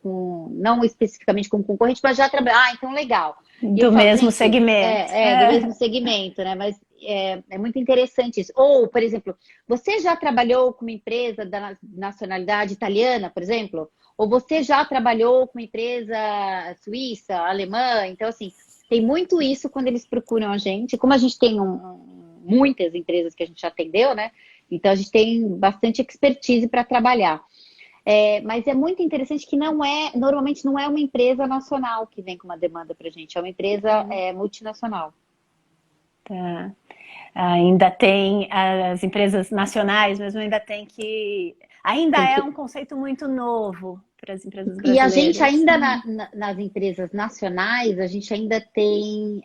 não especificamente com concorrente, mas já trabalhamos. Ah, então legal. E eu Do falo, mesmo gente, segmento. do mesmo segmento, né? Mas é muito interessante isso. Ou, por exemplo, você já trabalhou com uma empresa da nacionalidade italiana, por exemplo? Ou você já trabalhou com uma empresa suíça, alemã? Então, assim, tem muito isso quando eles procuram a gente. Como a gente tem muitas empresas que a gente já atendeu, né? Então a gente tem bastante expertise para trabalhar. Mas é muito interessante que normalmente não é uma empresa nacional que vem com uma demanda para a gente, é uma empresa multinacional. Tá. Ainda tem as empresas nacionais, mesmo ainda tem que. Ainda Tem é que um conceito muito novo para as empresas E a gente brasileiras. ainda nas empresas nacionais, a gente ainda tem.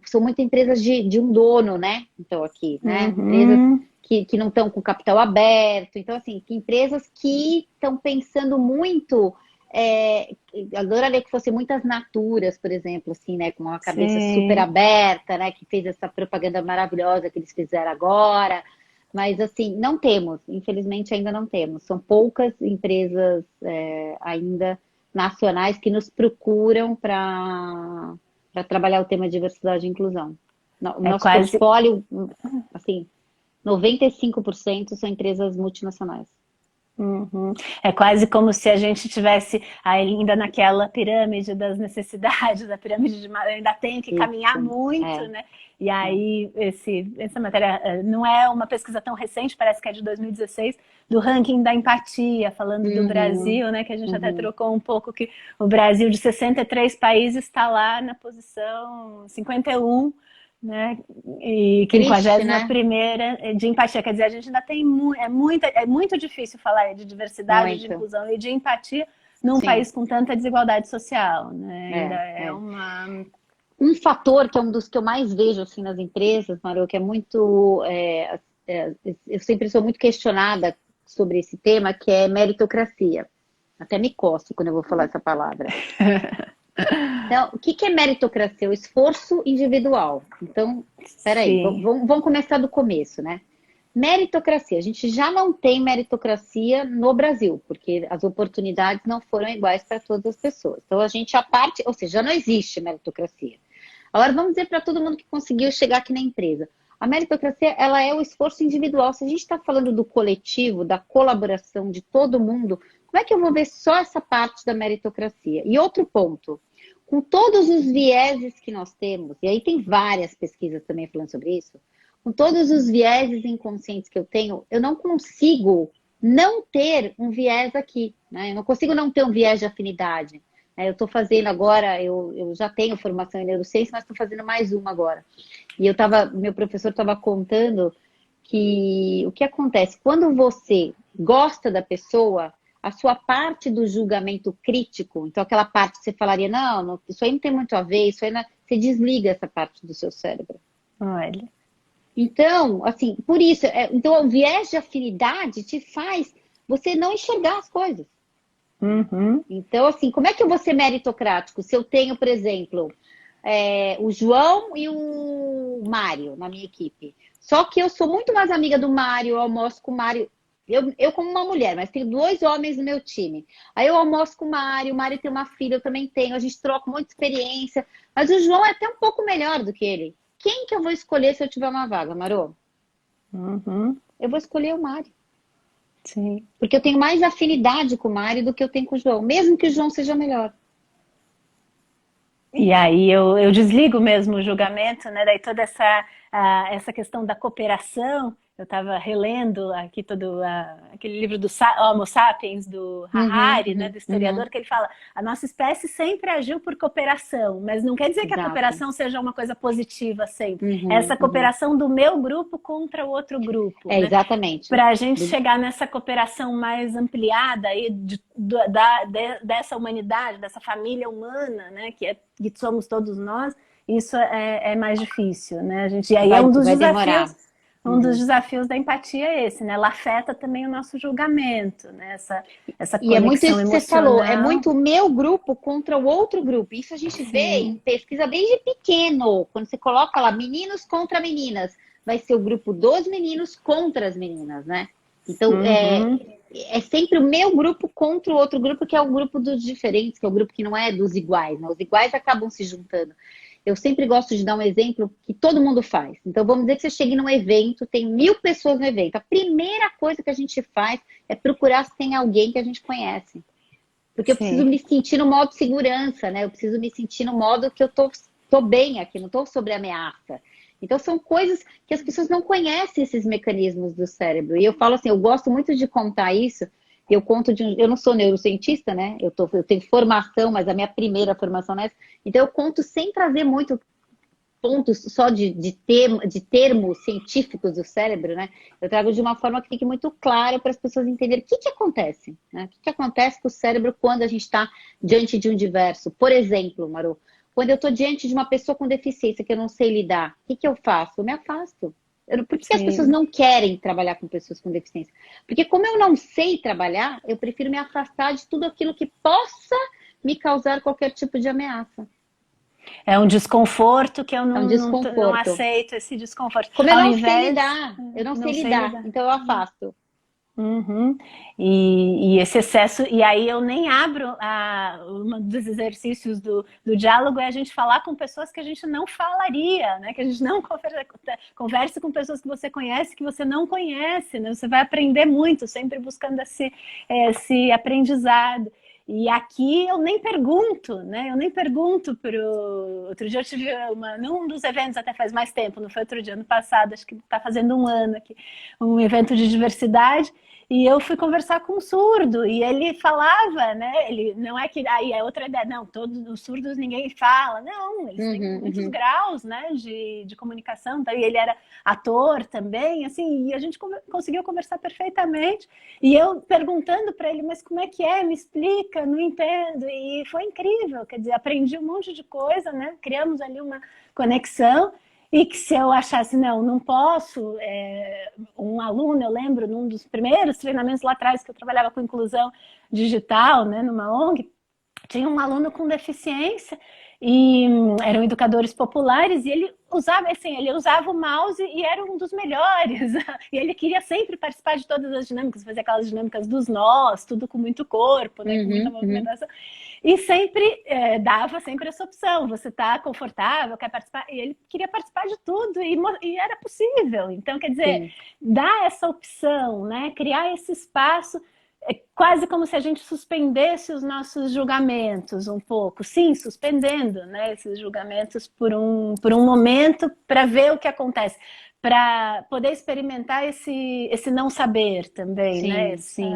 São muitas empresas de um dono, né? Então, aqui, né? Empresas Uhum, que não estão com capital aberto. Então, assim, que empresas que estão pensando muito. Adoraria que fossem muitas Naturas, por exemplo, assim, né? Com uma cabeça super sim. aberta, né? Que fez essa propaganda maravilhosa que eles fizeram agora. Mas, assim, não temos, infelizmente ainda não temos. São poucas empresas ainda nacionais que nos procuram para trabalhar o tema diversidade e inclusão. O É nosso quase portfólio, assim, 95% são empresas multinacionais. Uhum. É quase como se a gente tivesse ainda naquela pirâmide das necessidades, da pirâmide de ainda tem que caminhar Isso, muito, é, né? E é. aí essa matéria não é uma pesquisa tão recente, parece que é de 2016, do ranking da empatia, falando do Uhum, Brasil, né? Que a gente até uhum. trocou um pouco que o Brasil de 63 países está lá na posição 51, né? E Triste, 51 né? primeira de empatia. Quer dizer, a gente ainda tem é muito difícil falar de diversidade, de Muito, inclusão e de empatia num sim. país com tanta desigualdade social, né? Ainda É, é é. uma. Um fator que é um dos que eu mais vejo assim nas empresas, Maru, que é muito. Eu sempre sou muito questionada sobre esse tema, que é meritocracia. Até me coço quando eu vou falar essa palavra. Então, o que que é meritocracia? O esforço individual. Então, peraí, Sim. vamos começar do começo, né? Meritocracia. A gente já não tem meritocracia no Brasil, porque as oportunidades não foram iguais para todas as pessoas. Então, a gente, a parte, ou seja, já não existe meritocracia. Agora, vamos dizer para todo mundo que conseguiu chegar aqui na empresa. A meritocracia, ela é o esforço individual. Se a gente está falando do coletivo, da colaboração de todo mundo, como é que eu vou ver só essa parte da meritocracia? E outro ponto, com todos os vieses que nós temos, e aí tem várias pesquisas também falando sobre isso, com todos os vieses inconscientes que eu tenho, eu não consigo não ter um viés aqui, né? Eu não consigo não ter um viés de afinidade. Eu estou fazendo agora, eu já tenho formação em neurociência, mas estou fazendo mais uma agora. E meu professor estava contando que o que acontece quando você gosta da pessoa, a sua parte do julgamento crítico, então aquela parte que você falaria, não, isso aí não tem muito a ver, isso aí não, você desliga essa parte do seu cérebro. Olha. Então, assim, por isso, então o viés de afinidade te faz você não enxergar as coisas. Uhum. Então, assim, como é que eu vou ser meritocrático se eu tenho, por exemplo, o João e o Mário na minha equipe? Só que eu sou muito mais amiga do Mário, eu almoço com o Mário. Eu como uma mulher, mas tenho dois homens no meu time. Aí eu almoço com o Mário tem uma filha, eu também tenho, a gente troca muita experiência. Mas o João é até um pouco melhor do que ele. Quem que eu vou escolher se eu tiver uma vaga, Marô? Uhum. Eu vou escolher o Mário. Sim. Porque eu tenho mais afinidade com o Mário do que eu tenho com o João, mesmo que o João seja melhor. E aí eu desligo mesmo o julgamento, né? Daí toda essa questão da cooperação, eu estava relendo aqui todo aquele livro do Homo Sapiens, do Uhum, Harari, né, uhum, do uhum. historiador, que ele fala, a nossa espécie sempre agiu por cooperação, mas não quer dizer que a Exato. cooperação seja uma coisa positiva sempre. Uhum, Essa uhum. cooperação do meu grupo contra o outro grupo, É, né? exatamente. Para a gente chegar nessa cooperação mais ampliada aí dessa humanidade, dessa família humana, né, que somos todos nós, isso é mais difícil, né? E aí é Vai demorar. um dos Uhum. desafios da empatia é esse, né? Ela afeta também o nosso julgamento, né? Essa E é muito conexão isso que você falou, é emocional. muito o meu grupo contra o outro grupo. Isso a gente vê em Sim. pesquisa desde pequeno. Quando você coloca lá meninos contra meninas, vai ser o grupo dos meninos contra as meninas, né? Então, Uhum. é sempre o meu grupo contra o outro grupo, que é o grupo dos diferentes, que é o grupo que não é dos iguais, né? Os iguais acabam se juntando. Eu sempre gosto de dar um exemplo que todo mundo faz. Então, vamos dizer que você chegue num evento, tem 1000 pessoas no evento. A primeira coisa que a gente faz é procurar se tem alguém que a gente conhece. Porque eu preciso Sim. me sentir no modo segurança, né? Eu preciso me sentir no modo que eu tô bem aqui, não tô sobre ameaça. Então, são coisas que as pessoas não conhecem esses mecanismos do cérebro. E eu falo assim, eu gosto muito de contar isso. Eu conto eu não sou neurocientista, né? Eu tenho formação, mas a minha primeira formação nessa. Então, eu conto sem trazer muito pontos só de termos científicos do cérebro, né? Eu trago de uma forma que fique muito claro para as pessoas entenderem o que acontece, né? O que acontece com o cérebro quando a gente está diante de um diverso. Por exemplo, Maru, quando eu estou diante de uma pessoa com deficiência que eu não sei lidar, o que eu faço? Eu me afasto. Por que as pessoas Sim. não querem trabalhar com pessoas com deficiência? Porque como eu não sei trabalhar, eu prefiro me afastar de tudo aquilo que possa me causar qualquer tipo de ameaça. É um desconforto que eu É um não desconforto. aceito esse desconforto. Como eu Ao não sei invés, lidar, eu não sei não sei lidar, lidar. então eu afasto. Uhum. E esse excesso, e aí eu nem abro um dos exercícios do diálogo é a gente falar com pessoas que a gente não falaria, né? Que a gente não converse com pessoas que você conhece, que você não conhece, né? Você vai aprender muito, sempre buscando esse aprendizado. E aqui eu nem pergunto, né? Eu nem pergunto Outro dia eu tive num dos eventos, até faz mais tempo, não foi outro dia, ano passado, acho que está fazendo um ano aqui, um evento de diversidade. E eu fui conversar com um surdo e ele falava, né? Ele não é que aí é outra ideia, não, todos os surdos ninguém fala, não, eles têm Uhum, muitos uhum. graus, né, de comunicação, tá? E ele era ator também, assim, e a gente conseguiu conversar perfeitamente. E eu perguntando para ele, mas como é que é? Me explica, não entendo. E foi incrível, quer dizer, aprendi um monte de coisa, né? Criamos ali uma conexão. E que se eu achasse, não posso, um aluno, eu lembro, num dos primeiros treinamentos lá atrás que eu trabalhava com inclusão digital, né, numa ONG, tinha um aluno com deficiência e eram educadores populares e ele usava o mouse e era um dos melhores. E ele queria sempre participar de todas as dinâmicas, fazer aquelas dinâmicas dos nós, tudo com muito corpo, né, com muita Uhum, uhum. movimentação. E sempre dava sempre essa opção, você está confortável, quer participar? E ele queria participar de tudo e era possível. Então, quer dizer, Sim. dar essa opção, né, criar esse espaço é quase como se a gente suspendesse os nossos julgamentos um pouco. Sim, suspendendo, né, esses julgamentos por um momento para ver o que acontece. Para poder experimentar esse não saber também, né? Sim, sim.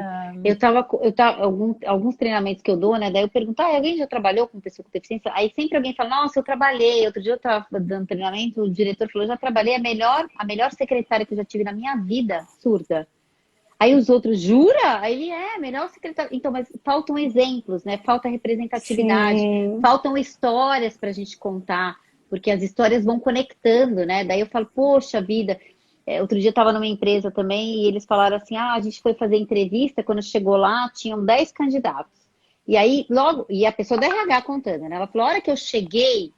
Alguns treinamentos que eu dou, né? Daí eu pergunto, alguém já trabalhou com pessoa com deficiência? Aí sempre alguém fala, nossa, eu trabalhei. Outro dia eu estava dando treinamento, o diretor falou, já trabalhei, a melhor secretária que eu já tive na minha vida, surda. Aí os outros, jura? Aí ele melhor secretária. Então, mas faltam exemplos, né? Falta representatividade, Sim, faltam histórias para a gente contar, porque as histórias vão conectando, né? Daí eu falo, poxa vida. Outro dia eu estava numa empresa também e eles falaram assim: a gente foi fazer entrevista, quando chegou lá, tinham 10 candidatos. E aí, logo, e a pessoa do RH contando, né? Ela falou: a hora que eu cheguei,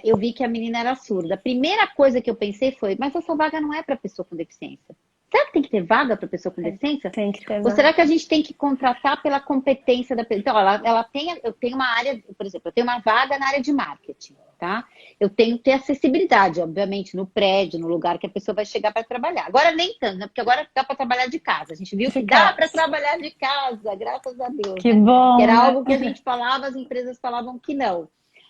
eu vi que a menina era surda. A primeira coisa que eu pensei foi: mas essa vaga não é para pessoa com deficiência. Será que tem que ter vaga para pessoa com deficiência? tem que ter. Ou será que a gente tem que contratar pela competência da pessoa? Então, eu tenho uma área, por exemplo, eu tenho uma vaga na área de marketing, tá? Eu tenho que ter acessibilidade, obviamente, no prédio, no lugar que a pessoa vai chegar para trabalhar. Agora nem tanto, né? Porque agora dá para trabalhar de casa. A gente viu que dá para trabalhar de casa, graças a Deus, Que né? Que bom, era né? algo que a gente falava, as empresas falavam que não.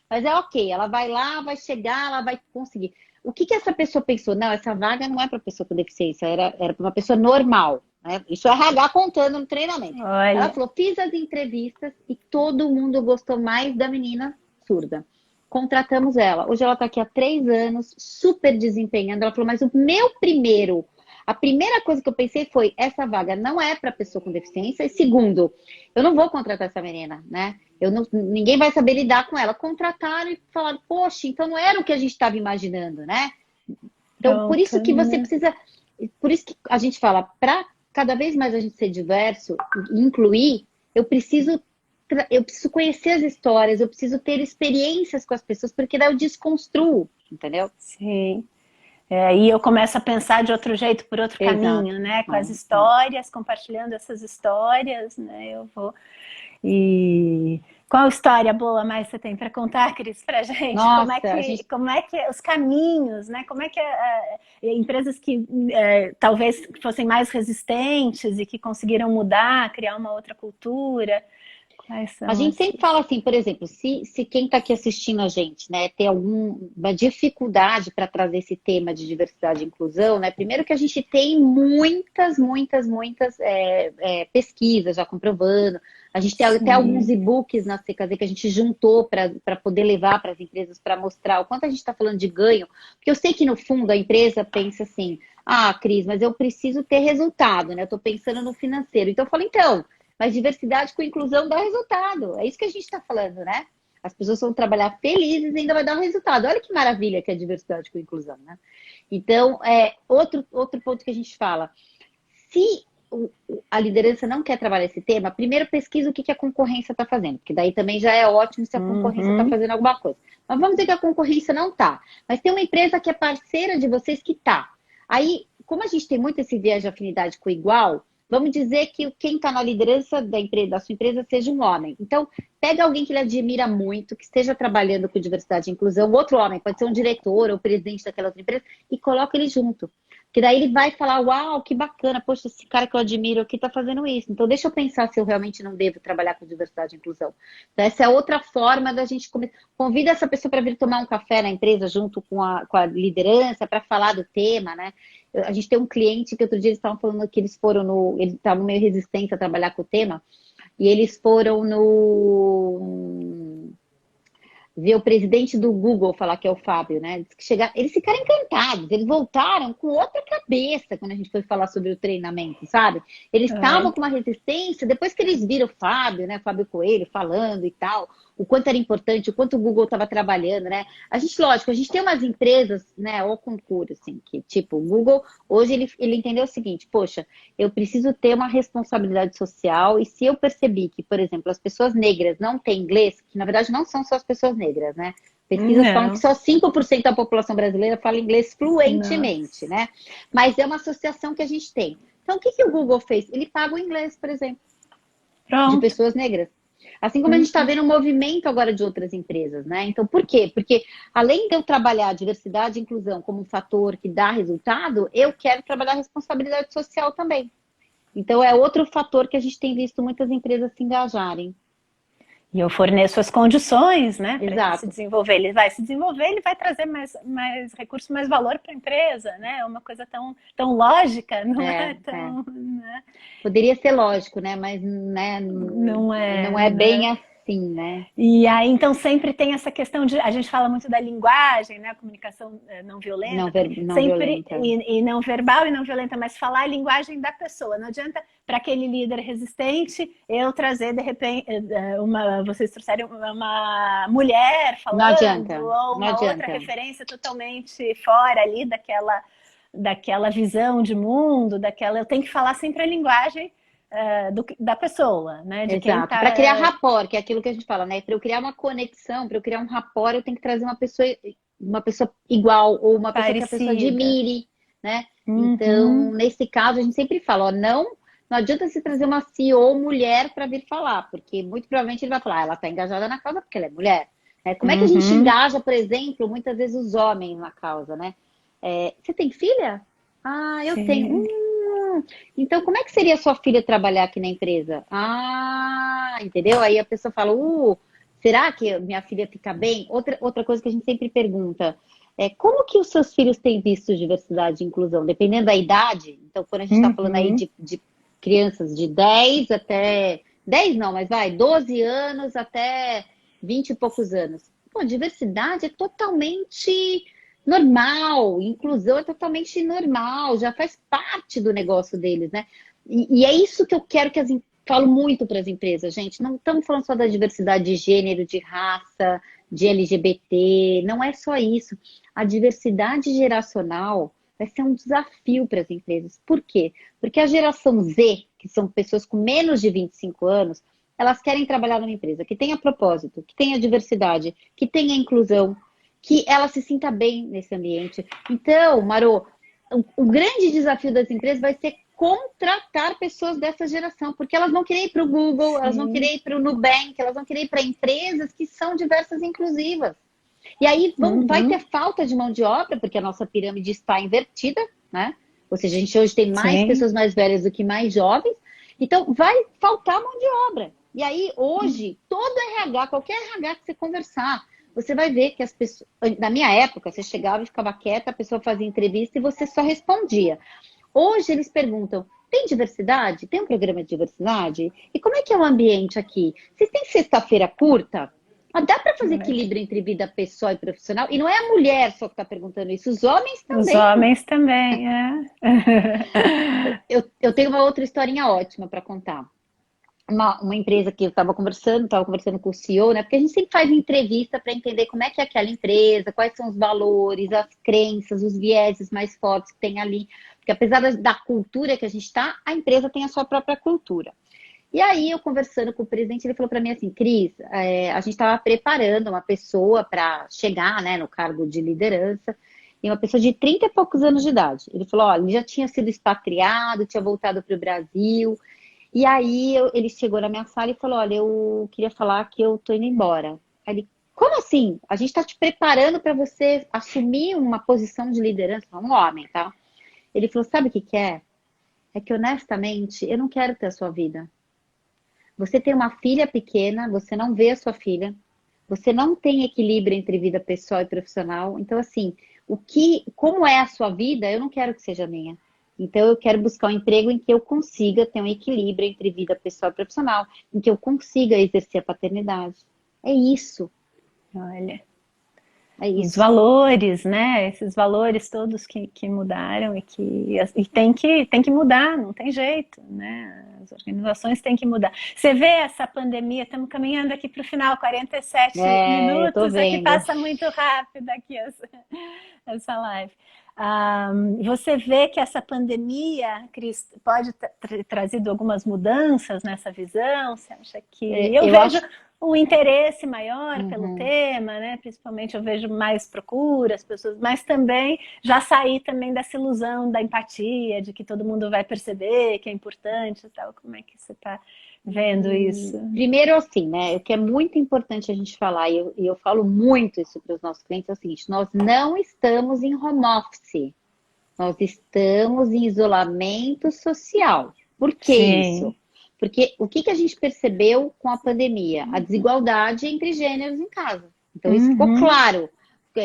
Mas é ok, ela vai lá, vai chegar, ela vai conseguir. O que que essa pessoa pensou? Não, essa vaga não é para pessoa com deficiência, era para uma pessoa normal, né? Isso é RH contando no treinamento. Ela Olha, falou, fiz as entrevistas e todo mundo gostou mais da menina surda. Contratamos ela. Hoje ela está aqui há 3 anos, super desempenhando. Ela falou, mas a primeira coisa que eu pensei foi, essa vaga não é para pessoa com deficiência. E segundo, eu não vou contratar essa menina, né? Ninguém vai saber lidar com ela. Contrataram e falaram, poxa, então não era o que a gente estava imaginando, né? Então, por pronto, isso que você né? precisa, por isso que a gente fala, para cada vez mais a gente ser diverso e incluir, eu preciso conhecer as histórias, eu preciso ter experiências com as pessoas, porque daí eu desconstruo, entendeu? Sim. E eu começo a pensar de outro jeito, por outro Exato. caminho, né? Com as É, é. histórias, compartilhando essas histórias, né? Eu vou. E qual história boa mais você tem para contar, Cris, para gente? Nossa, a gente. Como é que os caminhos, né? Como é que empresas que talvez fossem mais resistentes e que conseguiram mudar, criar uma outra cultura, quais A são gente sempre esses? fala assim, por exemplo, se quem está aqui assistindo a gente, né, tem alguma dificuldade para trazer esse tema de diversidade e inclusão, né? Primeiro que a gente tem muitas pesquisas já comprovando. A gente tem até alguns Sim, e-books na CKZ que a gente juntou para poder levar para as empresas para mostrar o quanto a gente está falando de ganho. Porque eu sei que no fundo a empresa pensa assim, ah, Cris, mas eu preciso ter resultado, né? Eu estou pensando no financeiro. Então eu falo, então. Mas diversidade com inclusão dá resultado. É isso que a gente está falando, né? As pessoas vão trabalhar felizes e ainda vai dar um resultado. Olha que maravilha que é diversidade com inclusão, né? Então, outro ponto que a gente fala. Se a liderança não quer trabalhar esse tema, primeiro pesquisa o que a concorrência está fazendo, porque daí também já é ótimo se a concorrência está uhum, fazendo alguma coisa. Mas vamos dizer que a concorrência não está. Mas tem uma empresa que é parceira de vocês que está. Aí, como a gente tem muito esse viés de afinidade com o igual, vamos dizer que quem está na liderança da sua empresa seja um homem. Então, pega alguém que ele admira muito, que esteja trabalhando com diversidade e inclusão, outro homem, pode ser um diretor ou presidente daquela outra empresa, e coloca ele junto. Que daí ele vai falar, uau, que bacana, poxa, esse cara que eu admiro aqui está fazendo isso. Então, deixa eu pensar se eu realmente não devo trabalhar com diversidade e inclusão. Então, essa é outra forma da gente começar. Convida essa pessoa para vir tomar um café na empresa junto com a liderança, para falar do tema, né? A gente tem um cliente que outro dia eles estavam falando que eles estavam meio resistentes a trabalhar com o tema, e eles foram no ver o presidente do Google falar, que é o Fábio, né? Eles ficaram encantados, eles voltaram com outra cabeça quando a gente foi falar sobre o treinamento, sabe? Eles estavam olha, com uma resistência, depois que eles viram o Fábio, né? Fábio Coelho falando e tal, o quanto era importante, o quanto o Google estava trabalhando, né? A gente, lógico, a gente tem umas empresas, né, ou concurso, assim, que tipo, o Google, hoje ele entendeu o seguinte, poxa, eu preciso ter uma responsabilidade social e se eu percebi que, por exemplo, as pessoas negras não têm inglês, que na verdade não são só as pessoas negras, né? Pesquisas falam que não, só 5% da população brasileira fala inglês fluentemente, nossa, né? Mas é uma associação que a gente tem. Então, o que que o Google fez? Ele paga o inglês, por exemplo, de pronto. pessoas negras. Assim como a gente está Uhum. vendo um movimento agora de outras empresas, né? Então, por quê? Porque além de eu trabalhar a diversidade e inclusão como um fator que dá resultado, eu quero trabalhar a responsabilidade social também. Então, é outro fator que a gente tem visto muitas empresas se engajarem. E eu forneço as condições, né, para ele se Exato. desenvolver. Ele vai se desenvolver, ele vai trazer mais recursos, mais valor para a empresa, né? É uma coisa tão lógica, não é É. tão, né? Poderia ser lógico, né? Mas né, Não é, não é bem né? assim, né? E aí, então, sempre tem essa questão de. A gente fala muito da linguagem, né? A comunicação não Não, violenta, não sempre. violenta. E não verbal e não violenta, mas falar a linguagem da pessoa. Não adianta, para aquele líder resistente, eu trazer, de repente, vocês trouxerem uma mulher Não falando, adianta, ou não uma outra adianta. referência totalmente fora ali daquela visão de mundo, daquela. Eu tenho que falar sempre a linguagem da pessoa, né? De quem Exato. Para está criar rapport, que é aquilo que a gente fala, né? Para eu criar uma conexão, para eu criar um rapport, eu tenho que trazer uma pessoa igual, ou uma pessoa que a pessoa parecida. admire, né? Então, Uhum. nesse caso, a gente sempre fala, ó, não adianta se trazer uma CEO mulher para vir falar, porque muito provavelmente ele vai falar, ela está engajada na causa porque ela é mulher. Como é que a gente engaja, por exemplo, muitas vezes os homens na causa, né? Você tem filha? Ah, eu tenho. Sim. Então, como é que seria a sua filha trabalhar aqui na empresa? Ah, entendeu? Aí a pessoa fala, será que minha filha fica bem? Outra coisa que a gente sempre pergunta como que os seus filhos têm visto diversidade e inclusão? Dependendo da idade, então quando a gente está falando aí de crianças de 10 até 10 não, mas vai, 12 anos até 20 e poucos anos. Pô, diversidade é totalmente normal, inclusão é totalmente normal, já faz parte do negócio deles, né? E é isso que eu quero que falo muito para as empresas, gente. Não estamos falando só da diversidade de gênero, de raça, de LGBT, não é só isso. A diversidade geracional vai ser um desafio para as empresas. Por quê? Porque a geração Z, que são pessoas com menos de 25 anos, elas querem trabalhar numa empresa que tenha propósito, que tenha diversidade, que tenha inclusão, que ela se sinta bem nesse ambiente. Então, Marô, o grande desafio das empresas vai ser contratar pessoas dessa geração, porque elas vão querer ir para o Google, elas vão querer ir para o Nubank, elas vão querer ir para empresas que são diversas e inclusivas. E aí vai ter falta de mão de obra, porque a nossa pirâmide está invertida, né? Ou seja, a gente hoje tem mais pessoas mais velhas do que mais jovens, então vai faltar mão de obra. E aí, hoje, todo RH, qualquer RH que você conversar, você vai ver que as pessoas. Na minha época, você chegava e ficava quieta, a pessoa fazia entrevista e você só respondia. Hoje eles perguntam: tem diversidade? Tem um programa de diversidade? E como é que é o ambiente aqui? Vocês têm sexta-feira curta? Dá para fazer equilíbrio entre vida pessoal e profissional? E não é a mulher só que está perguntando isso, os homens também. Os homens também, Eu tenho uma outra historinha ótima para contar. Uma empresa que eu estava conversando com o CEO, né? Porque a gente sempre faz entrevista para entender como é que é aquela empresa, quais são os valores, as crenças, os vieses mais fortes que tem ali. Porque apesar da cultura que a gente está, a empresa tem a sua própria cultura. E aí, eu conversando com o presidente, ele falou para mim assim: Cris, a gente estava preparando uma pessoa para chegar, né, no cargo de liderança, e uma pessoa de 30 e poucos anos de idade. Ele falou: olha, ele já tinha sido expatriado, tinha voltado para o Brasil. E aí, ele chegou na minha sala e falou: olha, eu queria falar que eu tô indo embora. Aí ele: como assim? A gente está te preparando para você assumir uma posição de liderança, um homem, tá? Ele falou: sabe o que que é? É que, honestamente, eu não quero ter a sua vida. Você tem uma filha pequena, você não vê a sua filha, você não tem equilíbrio entre vida pessoal e profissional. Então, assim, como é a sua vida, eu não quero que seja a minha. Então, eu quero buscar um emprego em que eu consiga ter um equilíbrio entre vida pessoal e profissional, em que eu consiga exercer a paternidade. É isso. Olha, É os isso. valores, né? Esses valores todos que mudaram e tem que mudar, não tem jeito, né? As organizações têm que mudar. Você vê essa pandemia, estamos caminhando aqui para o final, 47 Eu tô minutos, aqui vendo. passa muito rápido aqui essa live. Você vê que essa pandemia, Cris, pode ter trazido algumas mudanças nessa visão? Você acha que... Eu vejo um interesse maior pelo tema, né? Principalmente eu vejo mais procura, as pessoas, mas também já saí também dessa ilusão da empatia, de que todo mundo vai perceber que é importante e tal. Como é que você está vendo isso? Primeiro, assim, né? O que é muito importante a gente falar, e eu falo muito isso para os nossos clientes, é o seguinte: nós não estamos em home office, nós estamos em isolamento social. Por que isso? Porque o que a gente percebeu com a pandemia? A desigualdade entre gêneros em casa. Então, isso ficou claro.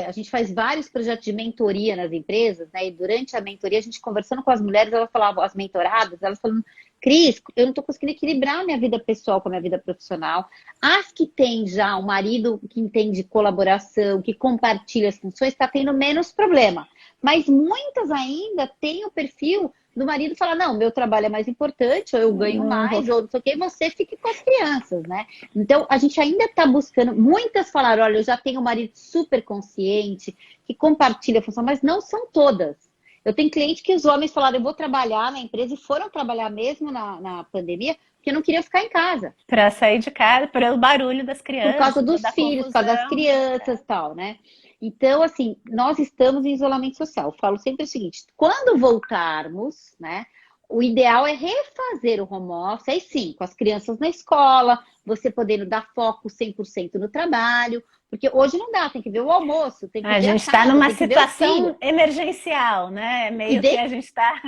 A gente faz vários projetos de mentoria nas empresas, né? E durante a mentoria, a gente conversando com as mulheres, elas falavam, as mentoradas, elas falando: Cris, eu não estou conseguindo equilibrar minha vida pessoal com a minha vida profissional. As que têm já um marido que entende colaboração, que compartilha as funções, está tendo menos problema. Mas muitas ainda têm o perfil do marido falar: não, meu trabalho é mais importante, ou eu ganho mais, ou não sei o que, você fique com as crianças, né? Então, a gente ainda está buscando. Muitas falaram: olha, eu já tenho um marido super consciente, que compartilha a função, mas não são todas. Eu tenho cliente que os homens falaram: eu vou trabalhar na empresa, e foram trabalhar mesmo na pandemia, porque não queriam ficar em casa. Para sair de casa, pelo barulho das crianças. Por causa dos filhos, por causa das crianças e tal, né? Então, assim, nós estamos em isolamento social. Eu falo sempre o seguinte: quando voltarmos, né? o ideal é refazer o home office, aí sim, com as crianças na escola, você podendo dar foco 100% no trabalho, porque hoje não dá, tem que ver o almoço, tem que A ver a gente está casa, numa tem que ver o filho. situação emergencial, né? E, Meio que de- a gente está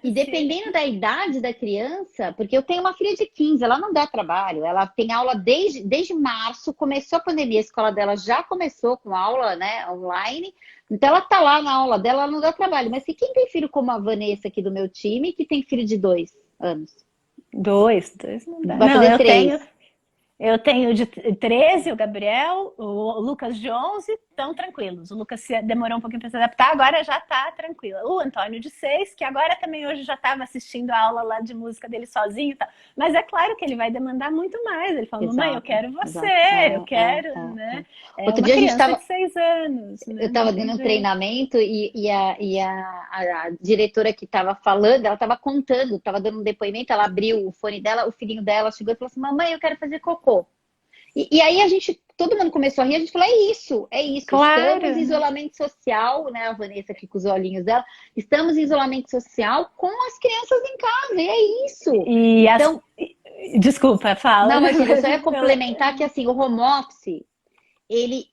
e dependendo da idade da criança, porque eu tenho uma filha de 15, ela não dá trabalho, ela tem aula desde março, começou a pandemia, a escola dela já começou com aula, né, online, então ela tá lá na aula dela, ela não dá trabalho. Mas se quem tem filho como a Vanessa aqui do meu time, que tem filho de 2 anos, dois não dá. vai Não, fazer 3. eu tenho de 13 o Gabriel, o Lucas de 11 estão tranquilos. O Lucas demorou um pouquinho para se adaptar, agora já está tranquilo. O Antônio de 6, que agora também hoje já estava assistindo a aula lá de música dele sozinho, e tal. Mas é claro que ele vai demandar muito mais. Ele fala, mamãe, eu Exato, quero você, exato. eu quero, né? É Outro uma dia a gente criança estava de 6 anos, eu né? Não estava tem dando um jeito. treinamento e a diretora que estava falando, ela estava contando, estava dando um depoimento, ela abriu o fone dela, o filhinho dela chegou e falou assim, mamãe, eu quero fazer cocô. E aí todo mundo começou a rir, a gente falou, é isso, Claro. estamos em isolamento social, né, a Vanessa aqui com os olhinhos dela, estamos em isolamento social com as crianças em casa, e é isso. E as... Então, Desculpa, fala. não, imagina, eu só ia complementar que assim, o home office, ele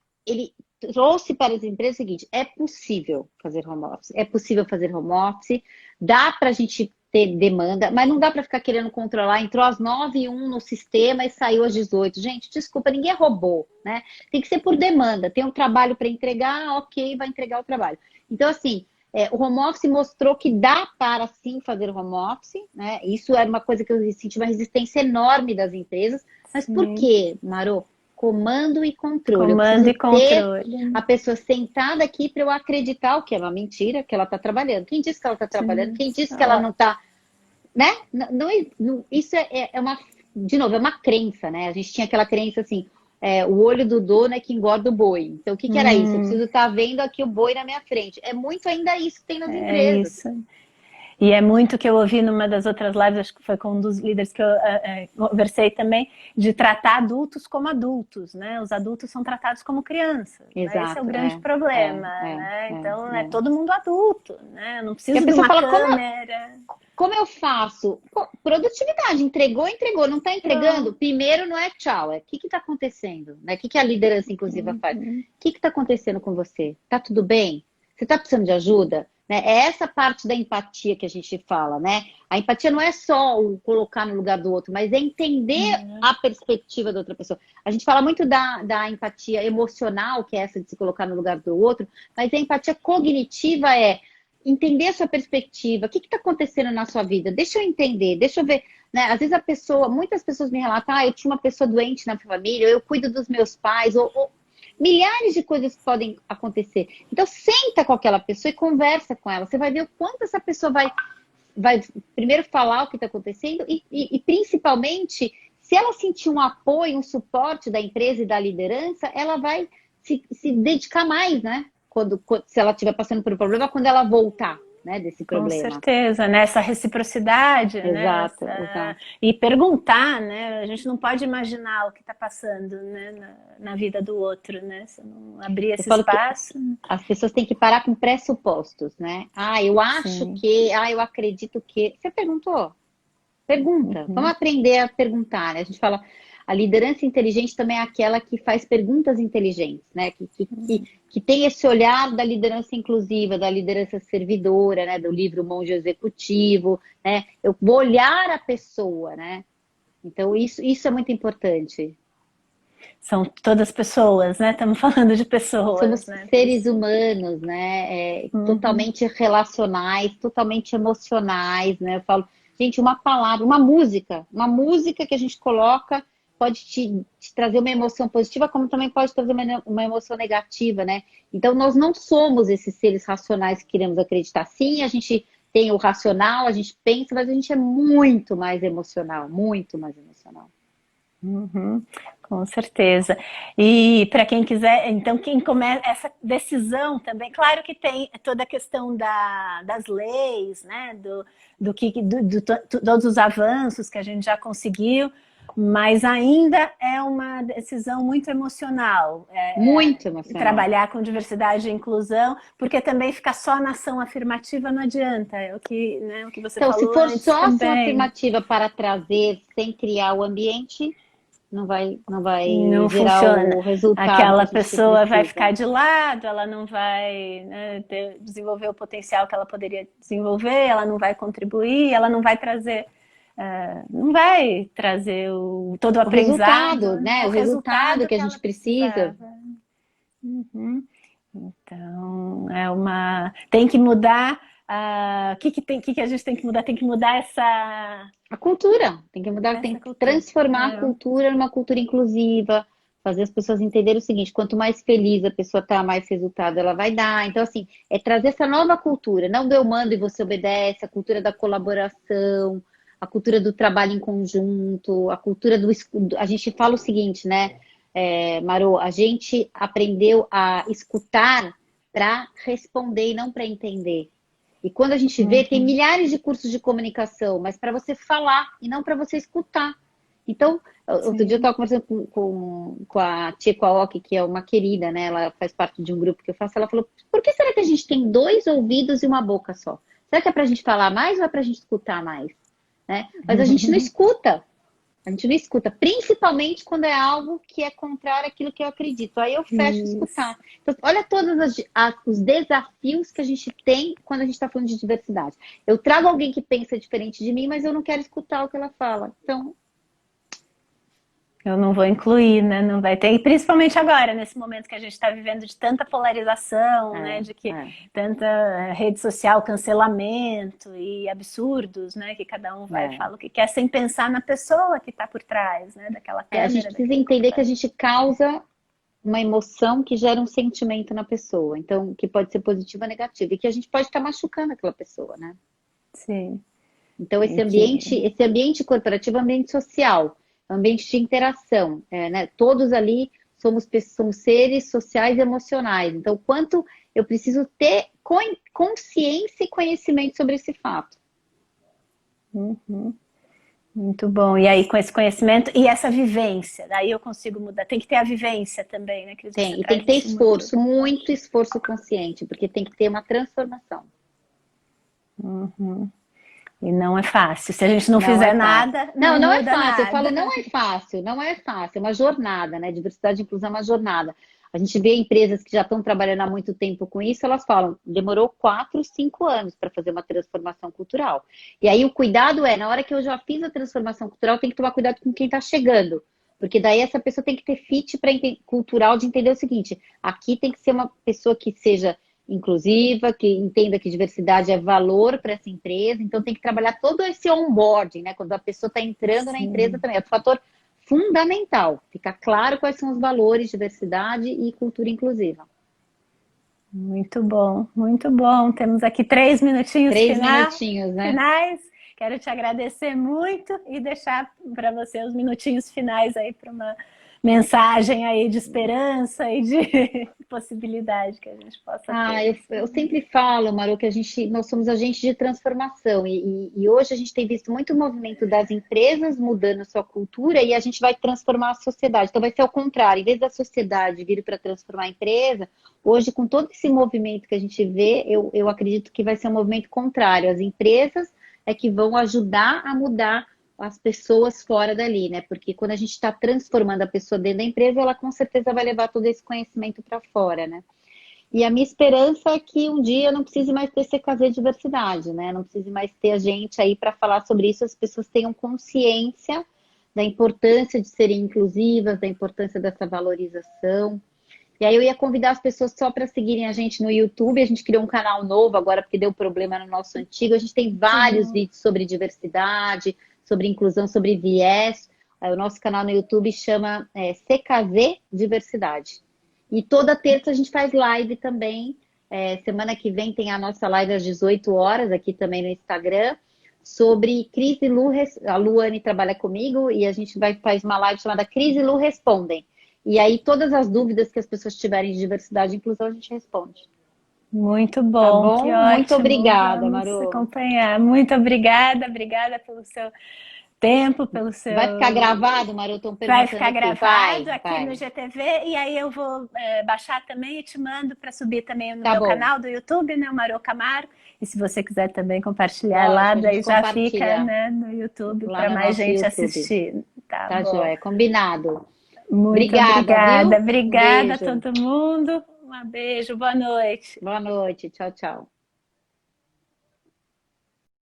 trouxe para as empresas o seguinte: é possível fazer home office, é possível fazer home office, dá para a gente ter demanda, mas não dá para ficar querendo controlar. Entrou às 9h01 no sistema e saiu às 18h. Gente, desculpa, ninguém é robô, né? Tem que ser por demanda. Tem um trabalho para entregar, ok, vai entregar o trabalho. Então, assim, o home office mostrou que dá para sim fazer home office, né? Isso era uma coisa que eu senti uma resistência enorme das empresas. Mas por Sim. quê, Marô? Comando e controle. Eu Comando preciso e ter controle. a pessoa sentada aqui para eu acreditar o que é uma mentira, que ela está trabalhando. Quem disse que ela está trabalhando? Sim. Quem disse que ela não está, né? Isso é uma, de novo, é uma crença, né? A gente tinha aquela crença assim, o olho do dono é que engorda o boi. Então, o que era isso? Eu preciso estar vendo aqui o boi na minha frente. É muito ainda isso que tem nas É empresas. isso. E é muito que eu ouvi numa das outras lives, acho que foi com um dos líderes que eu conversei também, de tratar adultos como adultos, né? Os adultos são tratados como crianças, né? Esse é o Exato, grande problema, né? Então, é é. todo mundo adulto, né? Eu não E a preciso de pessoa uma fala, câmera. como eu faço? Pô, produtividade, entregou, não está entregando? Pronto. Primeiro não é tchau, o que está acontecendo? Né? O que a liderança inclusiva faz? O que está acontecendo com você? Tá tudo bem? Você está precisando de ajuda? Né? É essa parte da empatia que a gente fala, né? A empatia não é só o colocar no lugar do outro, mas é entender a perspectiva da outra pessoa. A gente fala muito da empatia emocional, que é essa de se colocar no lugar do outro, mas a empatia cognitiva é entender a sua perspectiva, o que está acontecendo na sua vida, deixa eu entender, deixa eu ver, né? Às vezes muitas pessoas me relatam, eu tinha uma pessoa doente na família, eu cuido dos meus pais, ou milhares de coisas podem acontecer. Então senta com aquela pessoa e conversa com ela, você vai ver o quanto essa pessoa vai primeiro falar o que está acontecendo e principalmente, se ela sentir um apoio, um suporte da empresa e da liderança, ela vai se dedicar mais, né? Se ela estiver passando por um problema, quando ela voltar, né, desse Com problema. certeza, né? Essa reciprocidade, né? Exato, exato. E perguntar, né? A gente não pode imaginar o que está passando, né? Na vida do outro, né? Se não abrir Eu esse falo que espaço. as pessoas têm que parar com pressupostos, né? Eu acho Sim. que, eu acredito que. Você perguntou? Pergunta. Vamos aprender a perguntar, né? A gente fala, a liderança inteligente também é aquela que faz perguntas inteligentes, né? Que tem esse olhar da liderança inclusiva, da liderança servidora, né? Do livro Monge Executivo, né? Eu vou olhar a pessoa, né? Então, isso é muito importante. São todas pessoas, né? Estamos falando de Somos pessoas, né? seres humanos, né? Totalmente relacionais, totalmente emocionais, né? Eu falo, gente, uma palavra, uma música que a gente coloca pode te trazer uma emoção positiva, como também pode trazer uma emoção negativa, né? Então, nós não somos esses seres racionais que queremos acreditar. Sim, a gente tem o racional, a gente pensa, mas a gente é muito mais emocional, muito mais emocional. Com certeza. E para quem quiser, então quem começa essa decisão também, claro que tem toda a questão das leis, né? Todos os avanços que a gente já conseguiu, mas ainda é uma decisão muito emocional. Muito emocional. Trabalhar com diversidade e inclusão, porque também ficar só na ação afirmativa não adianta. É o que, né, o que você Então, se falou for antes só ação também. afirmativa para trazer, sem criar o ambiente, não vai Não gerar funciona. o resultado que Aquela a gente pessoa vai precisa. ficar de lado, ela não vai, né, desenvolver o potencial que ela poderia desenvolver, ela não vai contribuir, ela não vai trazer todo o O aprendizado, resultado, né, né? o O resultado resultado que a que ela gente precisa. precisava. Uhum. Então, tem que mudar. O que a gente tem que mudar? Tem que mudar A cultura tem que mudar, tem essa que cultura. transformar a cultura numa cultura inclusiva, fazer as pessoas entenderem o seguinte: quanto mais feliz a pessoa tá, mais resultado ela vai dar. Então, assim, é trazer essa nova cultura, não do eu mando e você obedece, a cultura da colaboração, a cultura do trabalho em conjunto, a cultura do. A gente fala o seguinte, né, Maru, a gente aprendeu a escutar para responder e não para entender. E quando a gente vê, tem Uhum. milhares de cursos de comunicação, mas para você falar e não para você escutar. Então, outro dia eu Sim. estava conversando com a Tia Kwaoki, que é uma querida, né? Ela faz parte de um grupo que eu faço. Ela falou: por que será que a gente tem dois ouvidos e uma boca só? Será que é para a gente falar mais ou é para a gente escutar mais? Né? Mas a gente não escuta. A gente não escuta, principalmente quando é algo que é contrário àquilo que eu acredito. Aí eu fecho Isso. escutar. Então, olha todos os desafios que a gente tem quando a gente está falando de diversidade. Eu trago alguém que pensa diferente de mim, mas eu não quero escutar o que ela fala. Então, Eu não vou incluir, né? Não vai ter. E principalmente agora, nesse momento que a gente está vivendo de tanta polarização, né? é, De que é, tanta rede social, cancelamento e absurdos, né? Que cada um vai e é. fala o que quer sem pensar na pessoa que está por trás, né? Daquela A gente câmera, precisa daquele entender que a computador. gente causa uma emoção que gera um sentimento na pessoa. Então, que pode ser positivo ou negativo. E que a gente pode estar machucando aquela pessoa, né? Sim. Então, E que esse ambiente corporativo é um ambiente social, é um ambiente de interação, né? Todos ali somos seres sociais e emocionais. Então, quanto eu preciso ter consciência e conhecimento sobre esse fato. Uhum. Muito bom. E aí, com esse conhecimento e essa vivência, daí eu consigo mudar. Tem que ter a vivência também, né, Cris? Você Tem, e tem que traz ter isso muito. esforço, muito esforço consciente, porque tem que ter uma transformação. Uhum. E não é fácil. Se a gente não Não é fizer fácil. nada, Não, não não é muda fácil. Eu falo, nada. não é fácil, não é fácil. É uma jornada, né? Diversidade e inclusão é uma jornada. A gente vê empresas que já estão trabalhando há muito tempo com isso, elas falam, demorou 4, 5 anos para fazer uma transformação cultural. E aí o cuidado é, na hora que eu já fiz a transformação cultural, tem que tomar cuidado com quem está chegando. Porque daí essa pessoa tem que ter fit cultural de entender o seguinte, aqui tem que ser uma pessoa que seja inclusiva, que entenda que diversidade é valor para essa empresa, então tem que trabalhar todo esse onboarding, né? Quando a pessoa está entrando na empresa Sim. também, é um fator fundamental. Ficar claro quais são os valores, diversidade e cultura inclusiva. Muito bom, muito bom. Temos aqui 3 minutinhos 3 minutinhos, né? finais. Quero te agradecer muito e deixar para você os minutinhos finais aí para uma mensagem aí de esperança e de possibilidade que a gente possa ter Eu, nesse eu momento. sempre falo, Maru, que nós somos agentes de transformação e hoje a gente tem visto muito movimento das empresas mudando sua cultura e a gente vai transformar a sociedade. Então vai ser ao contrário, em vez da sociedade vir para transformar a empresa, hoje com todo esse movimento que a gente vê, eu acredito que vai ser um movimento contrário. As empresas é que vão ajudar a mudar as pessoas fora dali, né? Porque quando a gente está transformando a pessoa dentro da empresa, ela com certeza vai levar todo esse conhecimento para fora, né? E a minha esperança é que um dia não precise mais ter CKZ de diversidade, né? Não precise mais ter a gente aí para falar sobre isso, as pessoas tenham consciência da importância de serem inclusivas, da importância dessa valorização. E aí eu ia convidar as pessoas só para seguirem a gente no YouTube. A gente criou um canal novo agora porque deu problema no nosso antigo. A gente tem Que vários bom. vídeos sobre diversidade, sobre inclusão, sobre viés. O nosso canal no YouTube chama CKZ Diversidade. E toda terça a gente faz live também. Semana que vem tem a nossa live às 18 horas, aqui também no Instagram, sobre Cris e Lu. A Luane trabalha comigo e a gente faz uma live chamada Cris e Lu Respondem. E aí todas as dúvidas que as pessoas tiverem de diversidade e inclusão, a gente responde. Muito Tá bom, que bom? Muito ótimo. obrigada, Vamos Maru. acompanhar. Muito obrigada, obrigada pelo seu tempo, pelo seu... Vai ficar gravado, Maru? Estão Vai perguntando ficar aqui. gravado aqui Vai. no GTV, e aí eu vou baixar também e te mando para subir também no Tá meu bom. canal do YouTube, né, Maru Camargo. E se você quiser também compartilhar lá, Lógico, a gente daí já fica, compartilha né, no YouTube lá para no mais nosso gente YouTube. assistir. Tá Tá, bom. joia? Combinado. Muito Obrigada, obrigada. viu? Um Obrigada a beijo. todo mundo. Um beijo, boa noite. Boa noite. Tchau, tchau.